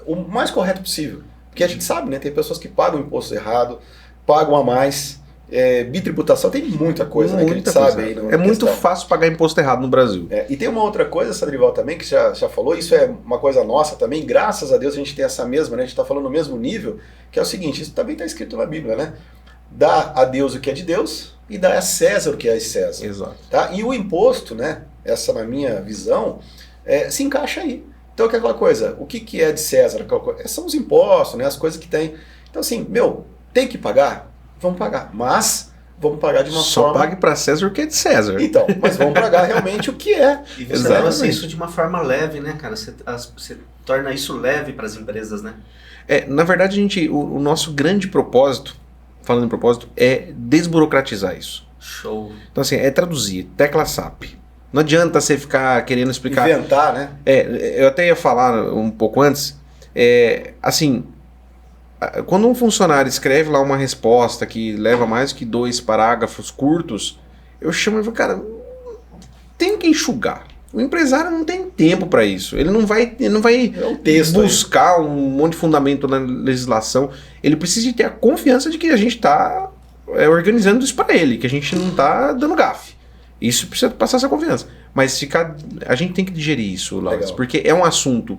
o mais correto possível. Porque a gente sabe, né? Tem pessoas que pagam o imposto errado, pagam a mais. Bitributação, tem muita coisa, né, que a gente sabe aí. É muito fácil pagar imposto errado no Brasil. E tem uma outra coisa, Sandrival, também, que já falou, isso é uma coisa nossa também, graças a Deus a gente tem essa mesma, né, a gente está falando no mesmo nível, que é o seguinte, isso também está escrito na Bíblia, né? Dá a Deus o que é de Deus e dá a César o que é de César. Exato. Tá? E o imposto, né, essa na minha visão, se encaixa aí. Então, que é aquela coisa, o que é de César? São os impostos, né, as coisas que tem. Então, assim, tem que pagar? Vamos pagar, mas vamos pagar de uma forma... Só pague para César o que é de César. Então, mas vamos pagar realmente o que é. E você leva isso de uma forma leve, né, cara? Você torna isso leve para as empresas, né? Na verdade, o nosso grande propósito, falando em propósito, é desburocratizar isso. Show. Então, assim, traduzir, tecla SAP. Não adianta você ficar querendo explicar... Inventar, né? Eu até ia falar um pouco antes, assim... Quando um funcionário escreve lá uma resposta que leva mais que 2 parágrafos curtos, eu chamo e falo, cara, tem que enxugar. O empresário não tem tempo para isso. Ele não vai buscar um monte de fundamento na legislação. Ele precisa de ter a confiança de que a gente está organizando isso para ele, que a gente não está dando gafe. Isso precisa passar essa confiança. Mas a gente tem que digerir isso, Laurence, porque é um assunto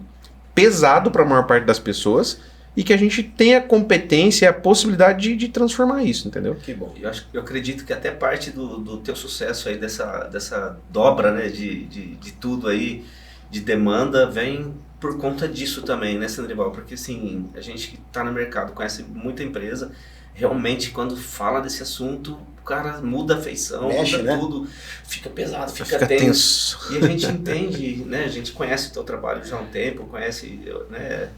pesado para a maior parte das pessoas, e que a gente tem a competência e a possibilidade de transformar isso, entendeu? Que bom. Eu acredito que até parte do teu sucesso aí, dessa dobra, né, de tudo aí, de demanda, vem por conta disso também, né, Sandrival? Porque, assim, a gente que está no mercado, conhece muita empresa, realmente, quando fala desse assunto, o cara muda a feição, mexe, muda, né? Tudo, fica pesado, fica tenso. E a gente entende, né, a gente conhece o teu trabalho já há um tempo, conhece, né,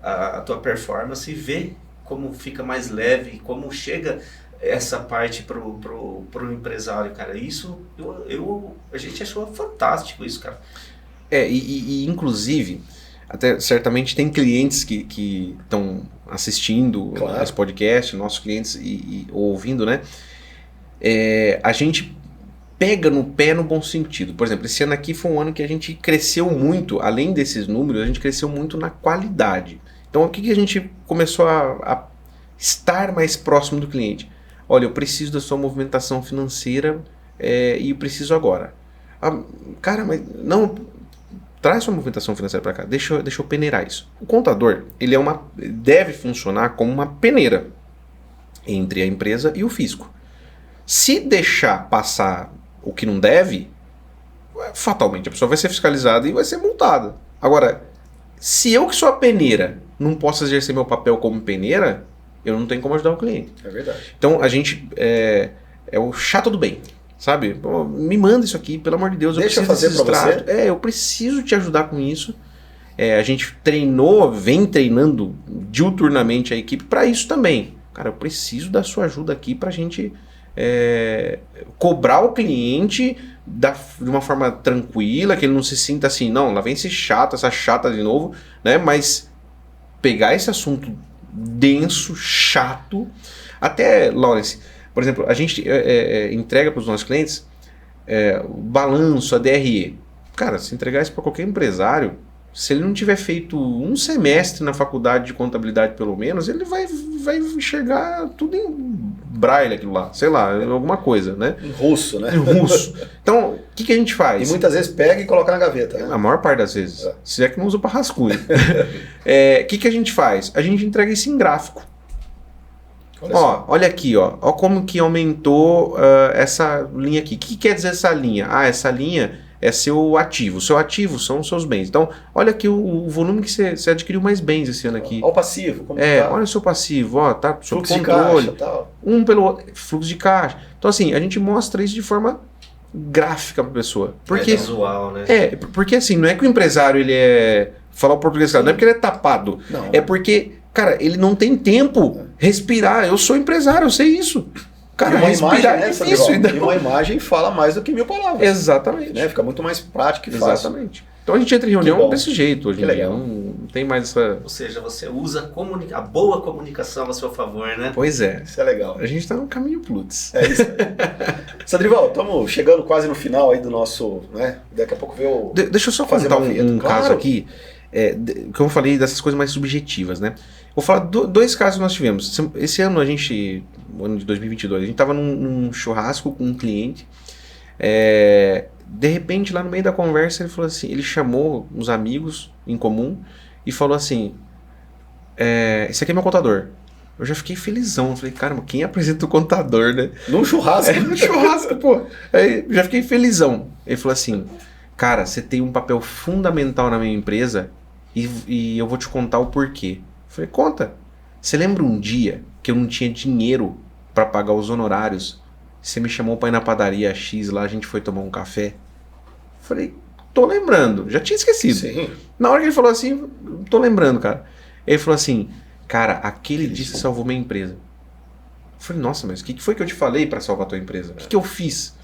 a tua performance, e vê como fica mais leve, como chega essa parte pro empresário, cara. Isso a gente achou fantástico isso, cara. E inclusive, até certamente tem clientes que estão assistindo esse podcast, nossos clientes e ouvindo, né? A gente pega no pé no bom sentido. Por exemplo, esse ano aqui foi um ano que a gente cresceu muito, além desses números, a gente cresceu muito na qualidade. Então, o que a gente começou a estar mais próximo do cliente? Olha, eu preciso da sua movimentação financeira e eu preciso agora. Cara, mas não, traz sua movimentação financeira para cá, deixa eu peneirar isso. O contador, ele deve funcionar como uma peneira entre a empresa e o fisco. Se deixar passar o que não deve, fatalmente a pessoa vai ser fiscalizada e vai ser multada. Agora, se eu que sou a peneira não posso exercer meu papel como peneira, eu não tenho como ajudar o cliente. É verdade. Então a gente é o chato do bem, sabe? Pô, me manda isso aqui, pelo amor de Deus. Deixa eu fazer para você. Eu preciso te ajudar com isso. A gente vem treinando diuturnamente a equipe para isso também. Cara, eu preciso da sua ajuda aqui para a gente cobrar o cliente de uma forma tranquila, que ele não se sinta assim, não, lá vem essa chata de novo, né? Mas pegar esse assunto denso, chato, até, Laurence, por exemplo, a gente entrega para os nossos clientes o balanço, a DRE. Cara, se entregar isso para qualquer empresário, se ele não tiver feito um semestre na faculdade de contabilidade pelo menos, ele vai enxergar tudo em braille aquilo lá, sei lá, alguma coisa, né? Em russo, né? Em russo. Então, o que a gente faz? E muitas vezes pega e coloca na gaveta. Né? A maior parte das vezes. Se é que não usa para rascunho. O que a gente faz? A gente entrega isso em gráfico. Olha aqui, ó como que aumentou essa linha aqui. O que quer dizer essa linha? Essa linha é seu ativo. Seu ativo são os seus bens. Então, olha aqui o volume que você adquiriu mais bens esse ano aqui. Olha o passivo. Como tá? Olha o seu passivo, tá sob fluxo controle. De caixa, tal. Um pelo outro, fluxo de caixa. Então, assim, a gente mostra isso de forma gráfica para a pessoa. Porque, visual, né? Porque assim, não é que o empresário ele é... Falar o português, não é porque ele é tapado. Não. É porque, cara, ele não tem tempo respirar. Eu sou empresário, eu sei isso. Cara, uma respirar imagem, é difícil. E uma imagem fala mais do que 1000 palavras. Exatamente. Né? Fica muito mais prático e fácil. Exatamente. Então a gente entra em reunião desse jeito hoje em dia. Legal. Não tem mais essa... Ou seja, você usa a boa comunicação a seu favor, né? Pois é. Isso é legal. A gente tá no caminho Plutz. É isso aí. Sadrival, estamos chegando quase no final aí do nosso... Né? Daqui a pouco vê o... Deixa eu só contar um caso aqui. Que eu falei dessas coisas mais subjetivas, né? Vou falar dois casos que nós tivemos. Esse ano no ano de 2022, a gente estava num churrasco com um cliente. De repente, lá no meio da conversa, ele falou assim, ele chamou uns amigos em comum e falou assim, esse aqui é meu contador. Eu já fiquei felizão. Eu falei, caramba, quem apresenta o contador, né? Num churrasco. Num churrasco, pô. Aí já fiquei felizão. Ele falou assim, cara, você tem um papel fundamental na minha empresa e eu vou te contar o porquê. Eu falei, conta. Você lembra um dia que eu não tinha dinheiro para pagar os honorários? Você me chamou para ir na padaria X lá, a gente foi tomar um café? Eu falei, tô lembrando. Já tinha esquecido. Sim. Na hora que ele falou assim, tô lembrando, cara. Ele falou assim, cara, aquele dia você salvou minha empresa. Eu falei, nossa, mas o que foi que eu te falei para salvar tua empresa? O que eu fiz?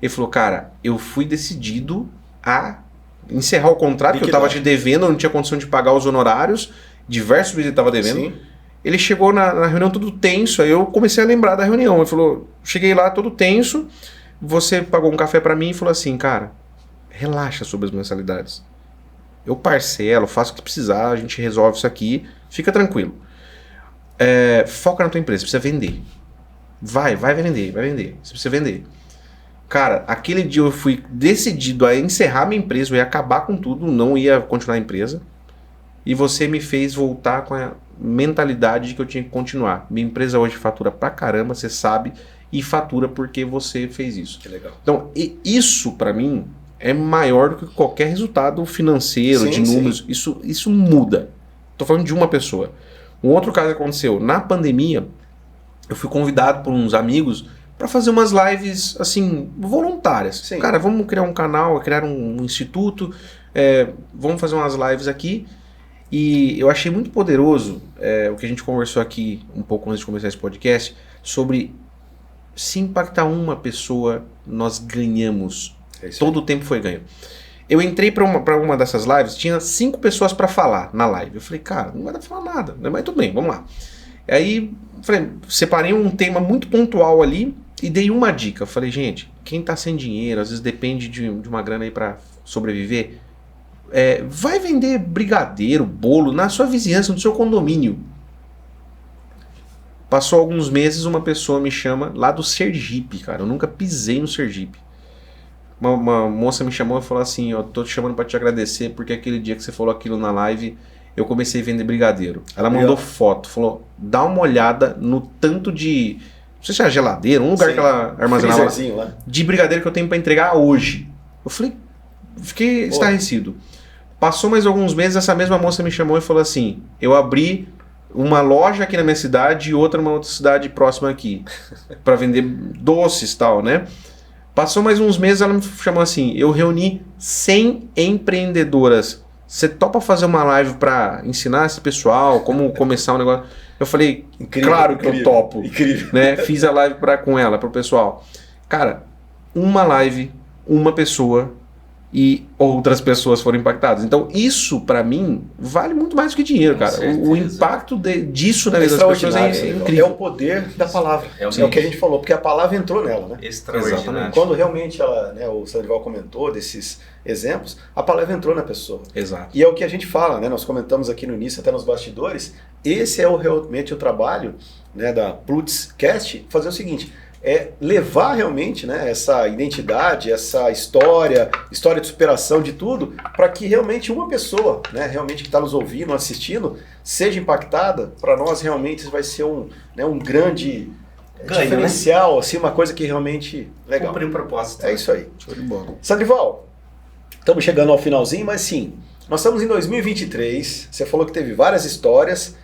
Ele falou, cara, eu fui decidido a encerrar o contrato, que eu estava te devendo, eu não tinha condição de pagar os honorários, diversos vezes ele estava devendo. Sim. Ele chegou na reunião todo tenso, aí eu comecei a lembrar da reunião. Ele falou, cheguei lá todo tenso, você pagou um café para mim e falou assim, cara, relaxa sobre as mensalidades. Eu parcelo, faço o que precisar, a gente resolve isso aqui, fica tranquilo. Foca na tua empresa, precisa vender. Vai vender, você precisa vender. Cara, aquele dia eu fui decidido a encerrar minha empresa, eu ia acabar com tudo, não ia continuar a empresa. E você me fez voltar com a mentalidade de que eu tinha que continuar. Minha empresa hoje fatura pra caramba, você sabe, e fatura porque você fez isso. Que legal. Então, isso pra mim é maior do que qualquer resultado financeiro, de números. Isso muda. Tô falando de uma pessoa. Um outro caso aconteceu. Na pandemia, eu fui convidado por uns amigos para fazer umas lives, assim, voluntárias. Sim. Cara, vamos criar um canal, criar um instituto, vamos fazer umas lives aqui. E eu achei muito poderoso o que a gente conversou aqui um pouco antes de começar esse podcast, sobre se impactar uma pessoa, nós ganhamos. Todo o tempo foi ganho. Eu entrei para uma dessas lives, tinha 5 pessoas para falar na live. Eu falei, cara, não vai dar pra falar nada, né? Mas tudo bem, vamos lá. Aí, separei um tema muito pontual ali e dei uma dica. Eu falei, gente, quem tá sem dinheiro, às vezes depende de uma grana aí para sobreviver, vai vender brigadeiro, bolo na sua vizinhança, no seu condomínio. Passou alguns meses, uma pessoa me chama lá do Sergipe, cara. Eu nunca pisei no Sergipe. Uma moça me chamou e falou assim, ó, tô te chamando para te agradecer porque aquele dia que você falou aquilo na live, eu comecei a vender brigadeiro. Ela mandou foto, falou, dá uma olhada no tanto de, não sei se é geladeira, um lugar que ela armazenava lá, de brigadeiro que eu tenho para entregar hoje. Eu falei, fiquei estarrecido. Passou mais alguns meses, essa mesma moça me chamou e falou assim, eu abri uma loja aqui na minha cidade e outra numa outra cidade próxima aqui, para vender doces e tal, né? Passou mais uns meses, ela me chamou assim, eu reuni 100 empreendedoras. Você topa fazer uma live para ensinar esse pessoal como começar um negócio? Eu falei, incrível, claro que eu topo. Incrível. Né? Fiz a live com ela, pro pessoal. Cara, uma live, uma pessoa e outras pessoas foram impactadas. Então, isso, para mim, vale muito mais do que dinheiro, cara. O impacto disso na vida das pessoas é incrível. É o poder da palavra. É o que a gente falou, porque a palavra entrou nela, né? Extraordinário. Quando realmente o Sandrival comentou desses exemplos, a palavra entrou na pessoa. Exato. E é o que a gente fala, né? Nós comentamos aqui no início, até nos bastidores, esse é realmente o trabalho, né, da Plutzcast, fazer o seguinte, é levar realmente, né, essa identidade, essa história de superação de tudo, para que realmente uma pessoa, né, realmente que está nos ouvindo, assistindo, seja impactada. Para nós realmente isso vai ser um grande ganho, diferencial, né? Assim, uma coisa que realmente legal. Cumprir um propósito. É isso aí. Show de bola. Sandrival, estamos chegando ao finalzinho, mas sim, nós estamos em 2023, você falou que teve várias histórias,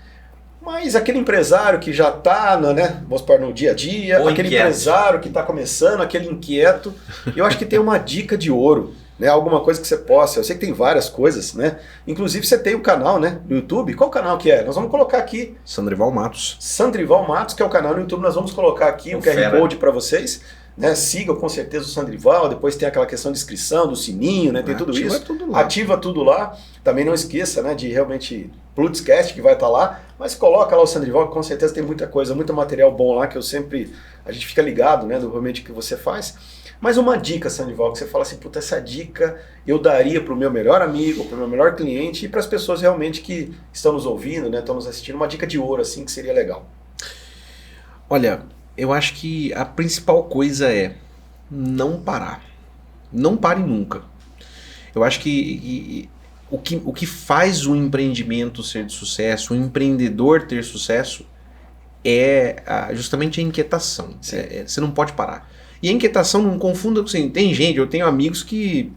mas aquele empresário que já está, né, vamos supor, no dia a dia, aquele empresário que está começando, aquele inquieto, eu acho que tem uma dica de ouro, né, alguma coisa que você possa, eu sei que tem várias coisas, né, inclusive você tem o canal, né, no YouTube, qual canal que é? Nós vamos colocar aqui. Sandrival Matos. Sandrival Matos, que é o canal no YouTube, nós vamos colocar aqui o QR Code para vocês. Né, siga com certeza o Sandrival, depois tem aquela questão de inscrição, do sininho, né, tem tudo isso. Ativa tudo lá. Também não esqueça, né, de realmente Plutzcast, que vai estar lá, mas coloca lá o Sandrival, que com certeza tem muita coisa, muito material bom lá, que a gente fica ligado, né, do realmente que você faz. Mas uma dica, Sandrival, que você fala assim, puta, essa dica eu daria para o meu melhor amigo, para o meu melhor cliente e para as pessoas realmente que estão nos ouvindo, né, estão nos assistindo, uma dica de ouro assim que seria legal. Olha, eu acho que a principal coisa é não parar. Não pare nunca. Eu acho que o que faz o empreendimento ser de sucesso, o empreendedor ter sucesso, é justamente a inquietação. Você não pode parar. E a inquietação não confunda com assim, tem gente, eu tenho amigos que,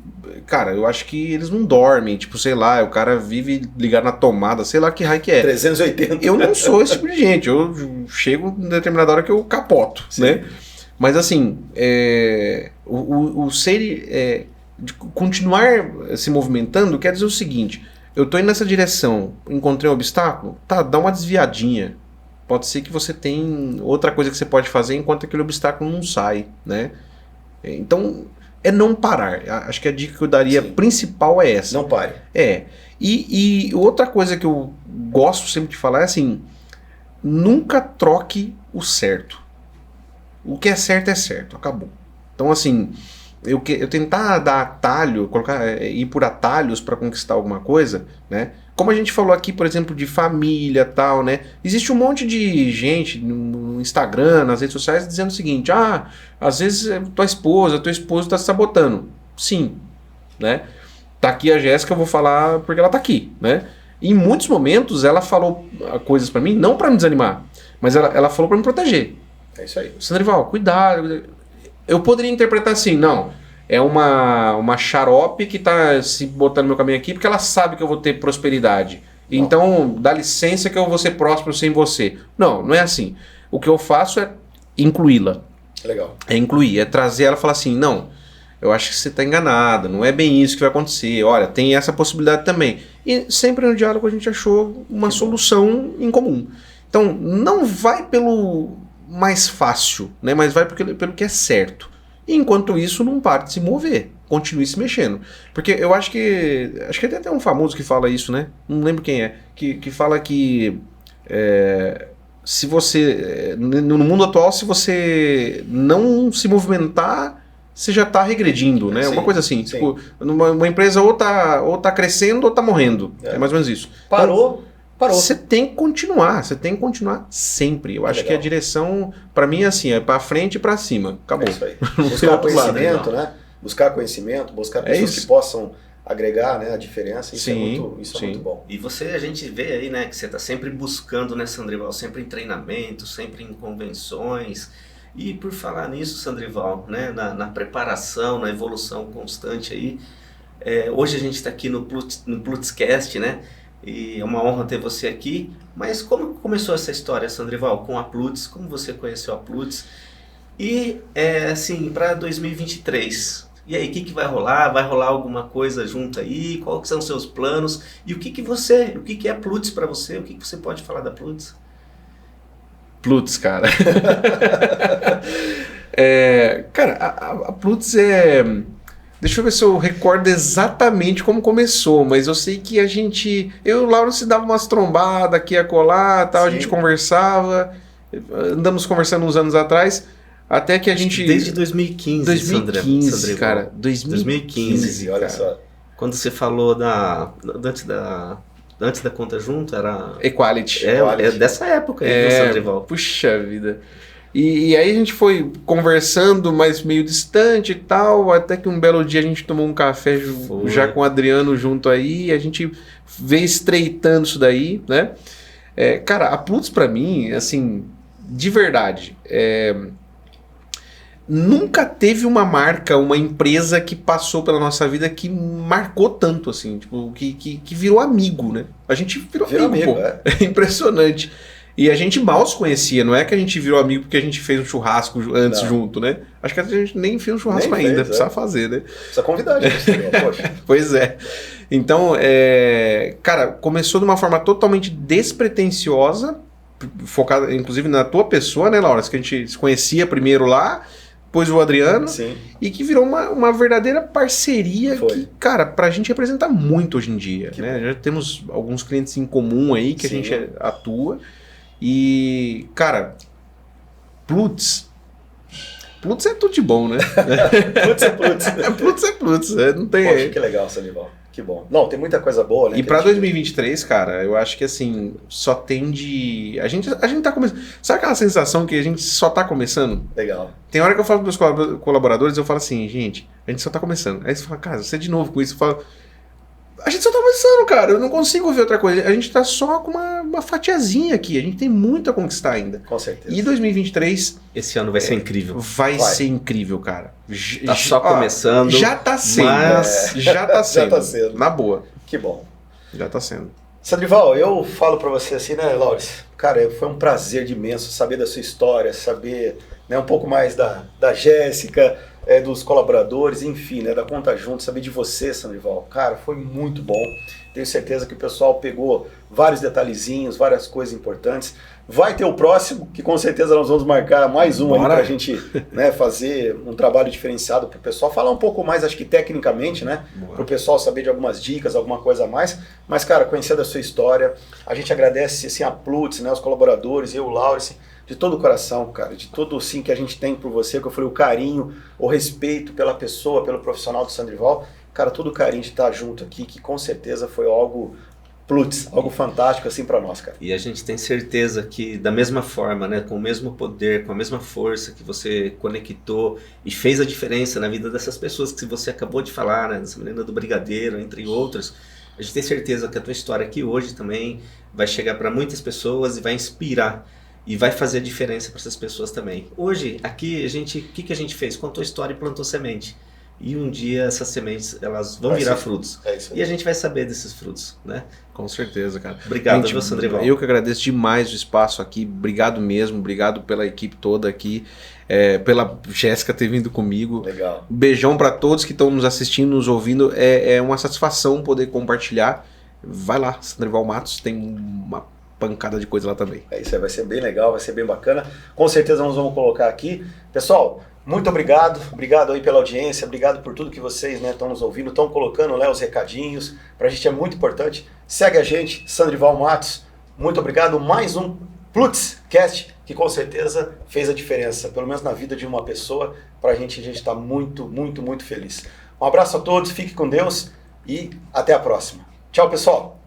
cara, eu acho que eles não dormem, tipo, sei lá, o cara vive ligado na tomada, sei lá que raio que é. 380. Eu não sou esse tipo de gente, eu chego em determinada hora que eu capoto, sim, né? Mas assim, o ser, de continuar se movimentando quer dizer o seguinte, eu tô indo nessa direção, encontrei um obstáculo, tá, dá uma desviadinha. Pode ser que você tenha outra coisa que você pode fazer enquanto aquele obstáculo não sai, né? Então, é não parar. Acho que a dica que eu daria principal é essa. Não pare. E outra coisa que eu gosto sempre de falar é assim, nunca troque o certo. O que é certo, acabou. Então, assim, eu tentar dar atalho, ir por atalhos para conquistar alguma coisa, né? Como a gente falou aqui, por exemplo, de família e tal, né? Existe um monte de gente no Instagram, nas redes sociais, dizendo o seguinte, às vezes teu esposo está se sabotando. Sim, né? Tá aqui a Jéssica, eu vou falar porque ela tá aqui, né? E em muitos momentos ela falou coisas para mim, não para me desanimar, mas ela falou para me proteger. É isso aí. Sandrival, cuidado. Eu poderia interpretar assim, não, é uma xarope que tá se botando no meu caminho aqui porque ela sabe que eu vou ter prosperidade. Não. Então, dá licença que eu vou ser próspero sem você. Não é assim. O que eu faço é incluí-la. Legal. É incluir, é trazer ela e falar assim, não, eu acho que você está enganada, não é bem isso que vai acontecer, olha, tem essa possibilidade também. E sempre no diálogo a gente achou uma solução em comum. Então, não vai pelo mais fácil, né, mas vai pelo que é certo. E enquanto isso, não pare de se mover, continue se mexendo. Porque eu acho que tem até um famoso que fala isso, né? Não lembro quem é, que fala que se você, no mundo atual, se você não se movimentar, você já está regredindo, né? Sim, uma coisa assim, sim. Tipo, uma empresa ou tá crescendo ou tá morrendo. É mais ou menos isso. Parou. Você tem que continuar sempre. Eu acho que a direção, para mim, é assim, é para frente e para cima. Acabou. É isso aí. Buscar conhecimento, né? Buscar conhecimento, buscar pessoas que possam agregar, né, a diferença. Isso é muito bom. E a gente vê aí, né, que você está sempre buscando, né, Sandrival, sempre em treinamento, sempre em convenções. E por falar nisso, Sandrival, né, na preparação, na evolução constante aí, hoje a gente está aqui no Plutzcast, né? E é uma honra ter você aqui. Mas como começou essa história, Sandrival, com a Plutz? Como você conheceu a Plutz? E, assim, para 2023, e aí, o que vai rolar? Vai rolar alguma coisa junto aí? Quais são os seus planos? E o que é a Plutz para você? O que você pode falar da Plutz? Plutz, cara. Cara, a Plutz Deixa eu ver se eu recordo exatamente como começou, mas eu sei que eu e o Lauro se dava umas trombadas aqui a colar, tal, a gente conversava, andamos conversando uns anos atrás, até que a gente... Desde 2015, 2015, Sandré, cara. 2015, olha cara. só. Quando você falou antes da conta junto, era... Equality. É dessa época aí, Sandrival. Puxa vida. E aí a gente foi conversando, mas meio distante e tal, até que um belo dia a gente tomou um café já com o Adriano junto aí, e a gente veio estreitando isso daí, né? Cara, a Plutus pra mim, assim, de verdade, nunca teve uma marca, uma empresa que passou pela nossa vida que marcou tanto, assim, tipo, que virou amigo, né? A gente virou amigo, pô. É impressionante. E a gente mal se conhecia, não é que a gente virou amigo porque a gente fez um churrasco antes junto, né? Acho que a gente nem fez um churrasco ainda, precisa fazer, né? Precisa convidar a gente, poxa. Pois é. Então, cara, começou de uma forma totalmente despretensiosa, focada inclusive na tua pessoa, né, Laura? Que a gente se conhecia primeiro lá, depois o Adriano, sim. E que virou uma verdadeira parceria que, cara, pra gente representa muito hoje em dia, né? Já temos alguns clientes em comum aí que a gente atua. E, cara, Plutus é tudo de bom, né? Plutus é Plutus. Plutus é Plutus, não tem... Poxa, que legal, Sandrival. Que bom. Não, tem muita coisa boa, né? E pra 2023, cara, eu acho que assim, só tende... A gente tá começando... Sabe aquela sensação que a gente só tá começando? Legal. Tem hora que eu falo pros meus colaboradores, eu falo assim, gente, a gente só tá começando. Aí você fala, cara, você de novo com isso, eu falo... A gente só tá começando, cara. Eu não consigo ver outra coisa. A gente tá só com uma fatiazinha aqui. A gente tem muito a conquistar ainda. Com certeza. E 2023... Esse ano vai ser incrível. Vai ser incrível, cara. Tá só começando. Já tá sendo. Mas... Já tá sendo. Já tá sendo. Na boa. Que bom. Já tá sendo. Sandrival, eu falo pra você assim, né, Laures? Cara, foi um prazer imenso saber da sua história, saber, né, um pouco mais da Jéssica, dos colaboradores, enfim, né, da Conta Junto, saber de você, Sandrival. Cara, foi muito bom. Tenho certeza que o pessoal pegou vários detalhezinhos, várias coisas importantes. Vai ter o próximo, que com certeza nós vamos marcar mais um aí pra gente, né, fazer um trabalho diferenciado pro pessoal. Falar um pouco mais, acho que tecnicamente, né, pro pessoal saber de algumas dicas, alguma coisa a mais. Mas, cara, conhecendo a sua história, a gente agradece, assim, a Plutus, né, os colaboradores, eu, o Laures, de todo o coração, cara, de todo, sim, que a gente tem por você, que eu falei, o carinho, o respeito pela pessoa, pelo profissional do Sandrival, cara, todo o carinho de estar junto aqui, que com certeza foi algo Plutus, algo fantástico assim para nós, cara. E a gente tem certeza que da mesma forma, né, com o mesmo poder, com a mesma força que você conectou e fez a diferença na vida dessas pessoas que você acabou de falar, né, dessa menina do Brigadeiro, entre outras, a gente tem certeza que a tua história aqui hoje também vai chegar para muitas pessoas e vai inspirar. E vai fazer a diferença para essas pessoas também. Hoje, aqui, o que a gente fez? Contou a história e plantou semente. E um dia essas sementes, elas vão virar frutos. É isso aí. E a gente vai saber desses frutos, né? Com certeza, cara. Obrigado, viu, Sandrival? Eu que agradeço demais o espaço aqui. Obrigado mesmo. Obrigado pela equipe toda aqui. Pela Jéssica ter vindo comigo. Legal. Beijão para todos que estão nos assistindo, nos ouvindo. É uma satisfação poder compartilhar. Vai lá, Sandrival Matos. Tem uma pancada de coisa lá também. É isso aí, vai ser bem legal, vai ser bem bacana. Com certeza nós vamos colocar aqui. Pessoal, muito obrigado. Obrigado aí pela audiência, obrigado por tudo que vocês, né, estão nos ouvindo, estão colocando, né, os recadinhos. Pra gente é muito importante. Segue a gente, Sandrival Matos. Muito obrigado. Mais um Plutus Cast, que com certeza fez a diferença, pelo menos na vida de uma pessoa. Pra gente, a gente está muito, muito, muito feliz. Um abraço a todos, fique com Deus e até a próxima. Tchau, pessoal.